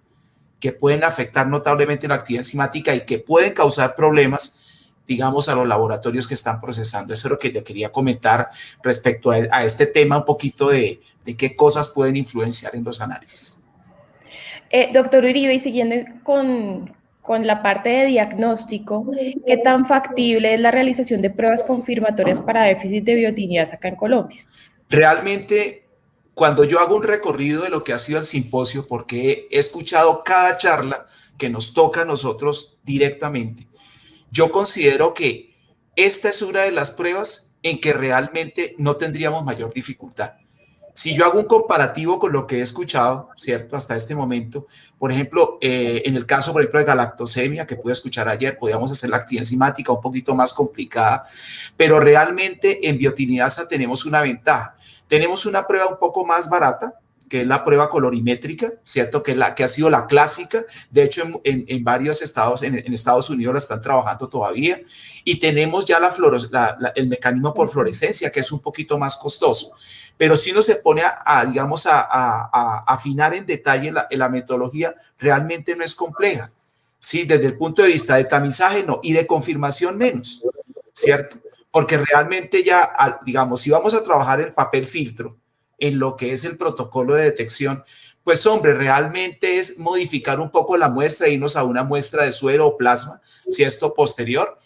que pueden afectar notablemente la actividad enzimática y que pueden causar problemas, digamos, a los laboratorios que están procesando. Eso es lo que yo quería comentar respecto a este tema, un poquito de qué cosas pueden influenciar en los análisis. Doctor Uribe, y siguiendo con la parte de diagnóstico, ¿qué tan factible es la realización de pruebas confirmatorias para déficit de biotinidasa acá en Colombia? Realmente, cuando yo hago un recorrido de lo que ha sido el simposio, porque he escuchado cada charla que nos toca a nosotros directamente, yo considero que esta es una de las pruebas en que realmente no tendríamos mayor dificultad. Si yo hago un comparativo con lo que he escuchado, ¿cierto? Hasta este momento, por ejemplo, en el caso, por ejemplo, de galactosemia, que pude escuchar ayer, podíamos hacer la actividad enzimática un poquito más complicada, pero realmente en biotinidasa tenemos una ventaja. Tenemos una prueba un poco más barata, que es la prueba colorimétrica, ¿cierto? Que ha sido la clásica. De hecho, en varios estados, en Estados Unidos la están trabajando todavía. Y tenemos ya el mecanismo por fluorescencia, que es un poquito más costoso. Pero si uno se pone digamos, a afinar en detalle la metodología, realmente no es compleja. Sí, desde el punto de vista de tamizaje, no, y de confirmación menos, ¿cierto? Porque realmente ya, digamos, si vamos a trabajar el papel filtro en lo que es el protocolo de detección, pues hombre, realmente es modificar un poco la muestra, irnos a una muestra de suero o plasma, si esto posterior.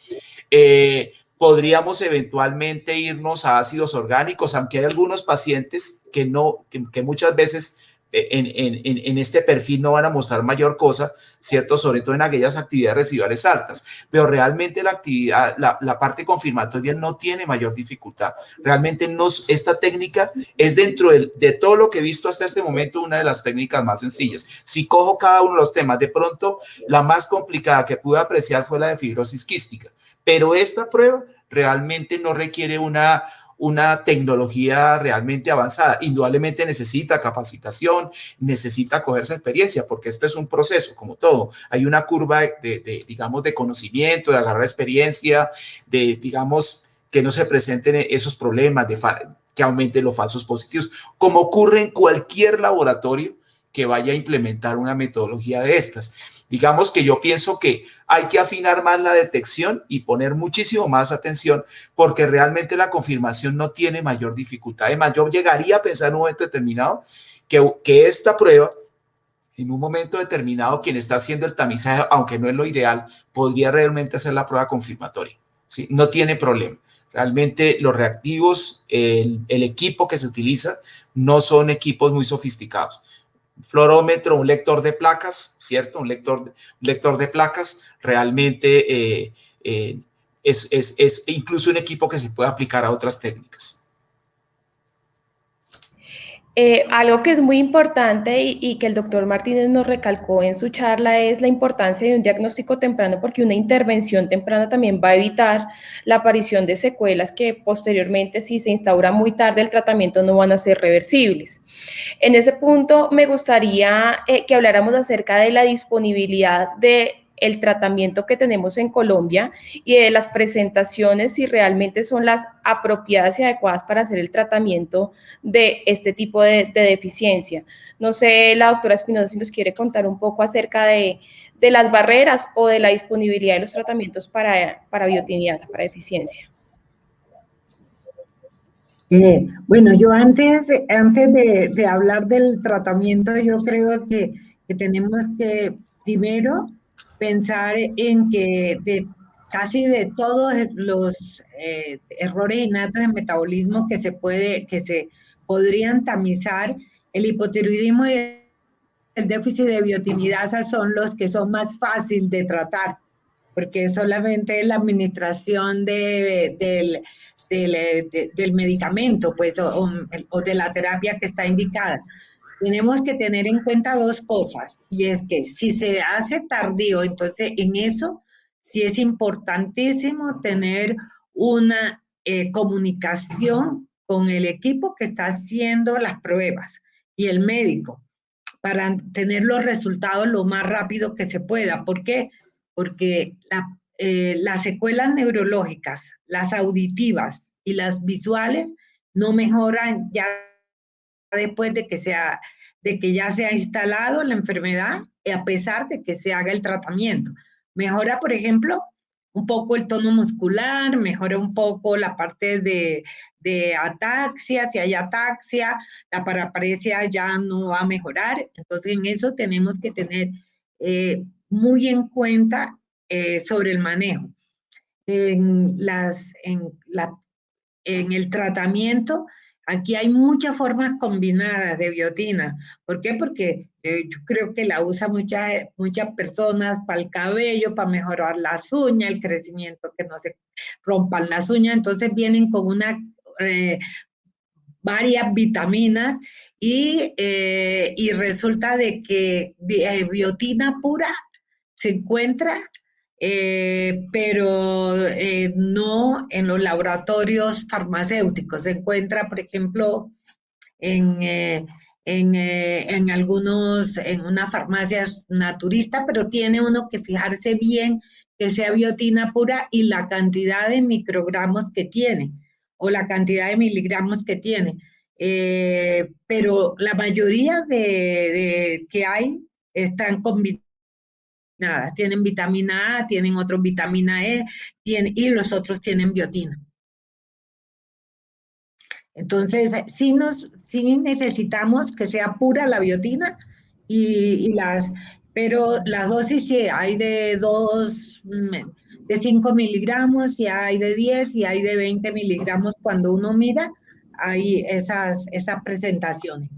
Podríamos eventualmente irnos a ácidos orgánicos, aunque hay algunos pacientes que muchas veces en este perfil no van a mostrar mayor cosa, ¿cierto? Sobre todo en aquellas actividades residuales altas, pero realmente la parte confirmatoria no tiene mayor dificultad. Realmente esta técnica es dentro de todo lo que he visto hasta este momento una de las técnicas más sencillas. Si cojo cada uno de los temas, de pronto la más complicada que pude apreciar fue la de fibrosis quística, pero esta prueba realmente no requiere una tecnología realmente avanzada. Indudablemente necesita capacitación, necesita cogerse experiencia, porque esto es un proceso, como todo. Hay una curva digamos, de conocimiento, de agarrar experiencia, digamos, que no se presenten esos problemas, que aumenten los falsos positivos, como ocurre en cualquier laboratorio que vaya a implementar una metodología de estas. Digamos que yo pienso que hay que afinar más la detección y poner muchísimo más atención, porque realmente la confirmación no tiene mayor dificultad. Además, yo llegaría a pensar en un momento determinado que esta prueba, en un momento determinado, quien está haciendo el tamizaje, aunque no es lo ideal, podría realmente hacer la prueba confirmatoria, ¿sí? No tiene problema. Realmente los reactivos, el equipo que se utiliza, no son equipos muy sofisticados. Fluorómetro, un lector de placas, ¿cierto? Un lector de placas realmente es incluso un equipo que se puede aplicar a otras técnicas. Algo que es muy importante y que el doctor Martínez nos recalcó en su charla es la importancia de un diagnóstico temprano, porque una intervención temprana también va a evitar la aparición de secuelas que posteriormente, si se instaura muy tarde el tratamiento, no van a ser reversibles. En ese punto me gustaría que habláramos acerca de la disponibilidad del tratamiento que tenemos en Colombia y de las presentaciones, si realmente son las apropiadas y adecuadas para hacer el tratamiento de este tipo de deficiencia. No sé, la doctora Espinosa, si nos quiere contar un poco acerca de las barreras o de la disponibilidad de los tratamientos para biotinidasa, para deficiencia. Bueno, yo antes de hablar del tratamiento, yo creo que tenemos que primero pensar en que casi de todos los errores innatos en metabolismo que se podrían tamizar, el hipotiroidismo y el déficit de biotinidasa son los que son más fáciles de tratar, porque solamente la administración del medicamento, pues, o de la terapia que está indicada. Tenemos que tener en cuenta dos cosas, y es que si se hace tardío, entonces en eso sí es importantísimo tener una comunicación con el equipo que está haciendo las pruebas y el médico, para tener los resultados lo más rápido que se pueda. ¿Por qué? Porque las secuelas neurológicas, las auditivas y las visuales no mejoran ya después de que ya se ha instalado la enfermedad, a pesar de que se haga el tratamiento. Mejora, por ejemplo, un poco el tono muscular, mejora un poco la parte de ataxia, si hay ataxia, la paraparesia ya no va a mejorar. Entonces, en eso tenemos que tener muy en cuenta sobre el manejo. En el tratamiento, aquí hay muchas formas combinadas de biotina. ¿Por qué? Porque yo creo que la usan muchas personas para el cabello, para mejorar las uñas, el crecimiento, que no se rompan las uñas. Entonces vienen con una varias vitaminas y resulta de que biotina pura se encuentra, pero no en los laboratorios farmacéuticos. Se encuentra, por ejemplo, en unas farmacias naturistas, pero tiene uno que fijarse bien que sea biotina pura y la cantidad de microgramos que tiene o la cantidad de miligramos que tiene. Pero la mayoría de que hay están combinadas. Tienen vitamina A, tienen otros vitamina E, y los otros tienen biotina. Entonces, sí necesitamos que sea pura la biotina, pero las dosis sí, hay de 5 miligramos, y hay de 10, y hay de 20 miligramos. Cuando uno mira, hay esas presentaciones.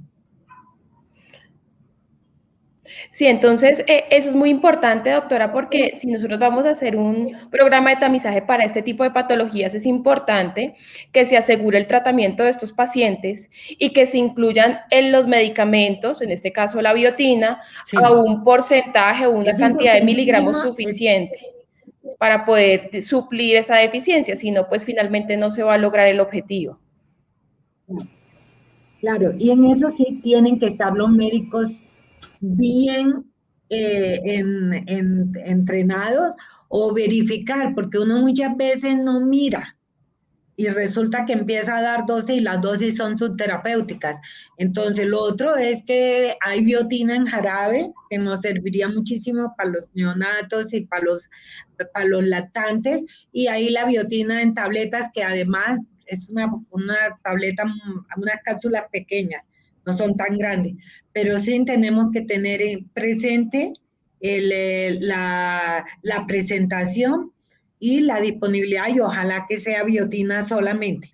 Sí, entonces eso es muy importante, doctora, porque si nosotros vamos a hacer un programa de tamizaje para este tipo de patologías, es importante que se asegure el tratamiento de estos pacientes y que se incluyan en los medicamentos, en este caso la biotina, Sí. a un porcentaje o una cantidad de miligramos suficiente para poder suplir esa deficiencia, si no, pues finalmente no se va a lograr el objetivo. Claro, y en eso sí tienen que estar los médicos bien entrenados, o verificar, porque uno muchas veces no mira y resulta que empieza a dar dosis y las dosis son subterapéuticas. Entonces, lo otro es que hay biotina en jarabe, que nos serviría muchísimo para los neonatos y para los lactantes, y ahí la biotina en tabletas, que además es una tableta, unas cápsulas pequeñas, no son tan grandes, pero sí tenemos que tener presente la presentación y la disponibilidad, y ojalá que sea biotina solamente.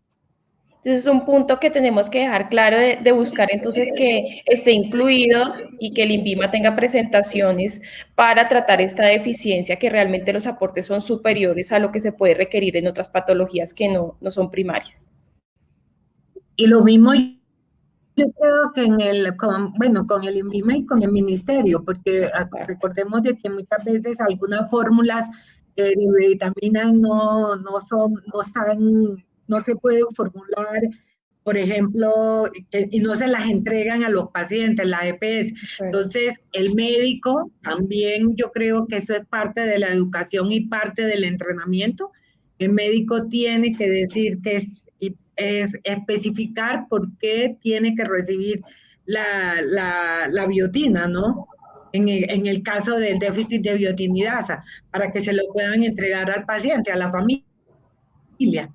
Entonces es un punto que tenemos que dejar claro de buscar entonces que esté incluido y que el INVIMA tenga presentaciones para tratar esta deficiencia, que realmente los aportes son superiores a lo que se puede requerir en otras patologías que no son primarias. Y lo mismo yo creo que con el INVIMA y con el ministerio, porque recordemos de que muchas veces algunas fórmulas de vitaminas no se pueden formular, por ejemplo, y no se las entregan a los pacientes, la EPS. Entonces, el médico también, yo creo que eso es parte de la educación y parte del entrenamiento. El médico tiene que decir que es especificar por qué tiene que recibir la biotina, ¿no? En el caso del déficit de biotinidasa, para que se lo puedan entregar al paciente, a la familia.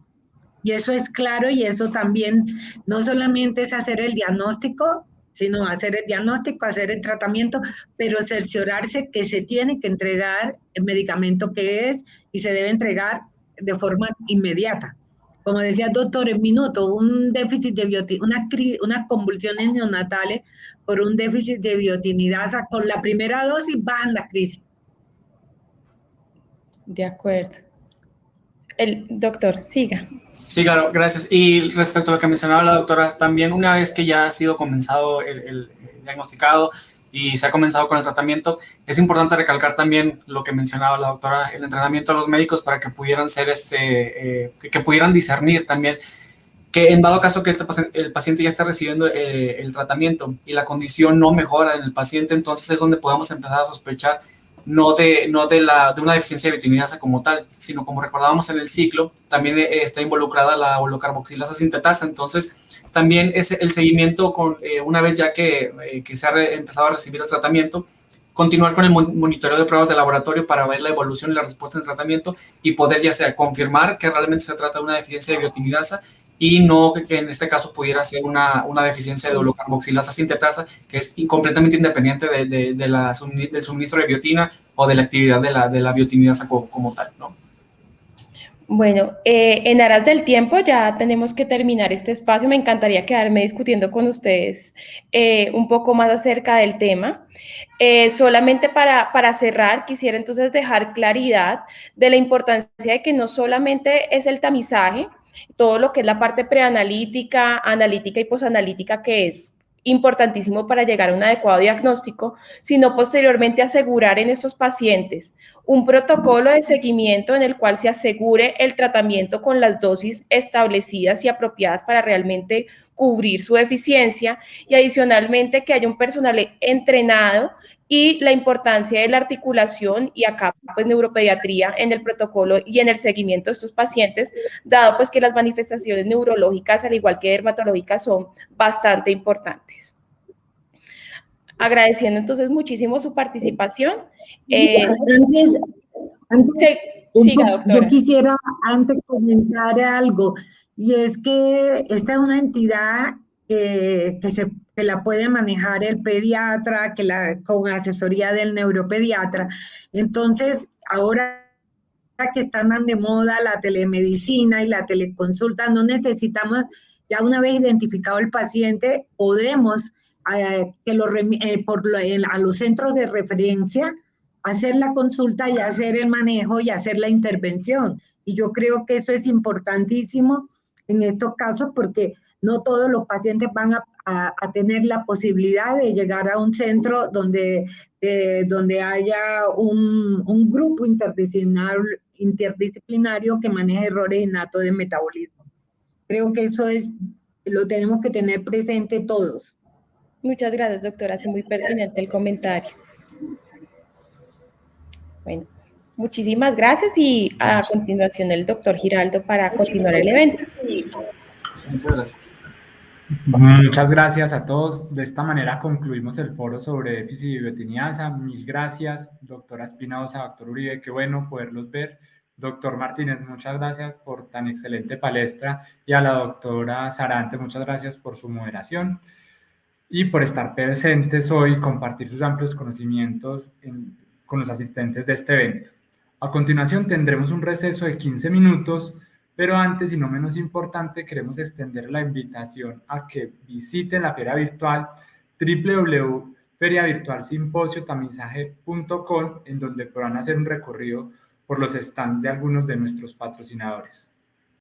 Y eso es claro, y eso también no solamente es hacer el diagnóstico, sino hacer el diagnóstico, hacer el tratamiento, pero cerciorarse que se tiene que entregar el medicamento que es, y se debe entregar de forma inmediata. Como decía el doctor, en minuto, un déficit de biotinidasa, unas convulsiones neonatales por un déficit de biotinidasa, con la primera dosis van la crisis. De acuerdo. El doctor, siga. Sí, claro, gracias. Y respecto a lo que mencionaba la doctora, también una vez que ya ha sido comenzado el diagnosticado y se ha comenzado con el tratamiento, es importante recalcar también lo que mencionaba la doctora, el entrenamiento de los médicos para que pudieran ser que pudieran discernir también que en dado caso que el paciente ya está recibiendo el tratamiento y la condición no mejora en el paciente, entonces es donde podamos empezar a sospechar no de una deficiencia de biotinidasa como tal, sino como recordábamos en el ciclo, también está involucrada la holocarboxilasa sintetasa. Entonces también es el seguimiento una vez ya que se ha empezado a recibir el tratamiento, continuar con el monitoreo de pruebas de laboratorio para ver la evolución y la respuesta del tratamiento y poder ya sea confirmar que realmente se trata de una deficiencia de biotinidasa y no que en este caso pudiera ser una deficiencia de holocarboxilasa sintetasa, que es completamente independiente del suministro de biotina o de la actividad de la biotinidasa como tal, ¿no? Bueno, en aras del tiempo ya tenemos que terminar este espacio. Me encantaría quedarme discutiendo con ustedes un poco más acerca del tema. Solamente para cerrar, quisiera entonces dejar claridad de la importancia de que no solamente es el tamizaje, todo lo que es la parte preanalítica, analítica y posanalítica, que es importantísimo para llegar a un adecuado diagnóstico, sino posteriormente asegurar en estos pacientes un protocolo de seguimiento en el cual se asegure el tratamiento con las dosis establecidas y apropiadas para realmente cubrir su deficiencia, y adicionalmente que haya un personal entrenado, y la importancia de la articulación y acá pues neuropediatría en el protocolo y en el seguimiento de estos pacientes, dado pues que las manifestaciones neurológicas al igual que dermatológicas son bastante importantes. Agradeciendo entonces muchísimo su participación. Siga, doctora. Yo quisiera antes comentar algo, y es que esta es una entidad que la puede manejar el pediatra, con asesoría del neuropediatra. Entonces, ahora que están tan de moda la telemedicina y la teleconsulta, no necesitamos, ya una vez identificado el paciente, podemos a los centros de referencia hacer la consulta y hacer el manejo y hacer la intervención. Y yo creo que eso es importantísimo en estos casos, porque no todos los pacientes van a tener la posibilidad de llegar a un centro donde haya un grupo interdisciplinario que maneje errores innatos de metabolismo. Creo que eso lo tenemos que tener presente todos. Muchas gracias, doctora. Es muy pertinente el comentario. Bueno, muchísimas gracias, y a continuación el doctor Giraldo para continuar el evento. Muchas gracias. Muchas gracias a todos. De esta manera concluimos el foro sobre déficit de biotiniasa. Mil gracias, doctora Espinosa, doctor Uribe, qué bueno poderlos ver. Doctor Martínez, muchas gracias por tan excelente palestra, y a la doctora Sarante, muchas gracias por su moderación y por estar presentes hoy y compartir sus amplios conocimientos con los asistentes de este evento. A continuación tendremos un receso de 15 minutos, pero antes y no menos importante, queremos extender la invitación a que visiten la feria virtual www.feriavirtualsimposiotamizaje.com, en donde podrán hacer un recorrido por los stands de algunos de nuestros patrocinadores.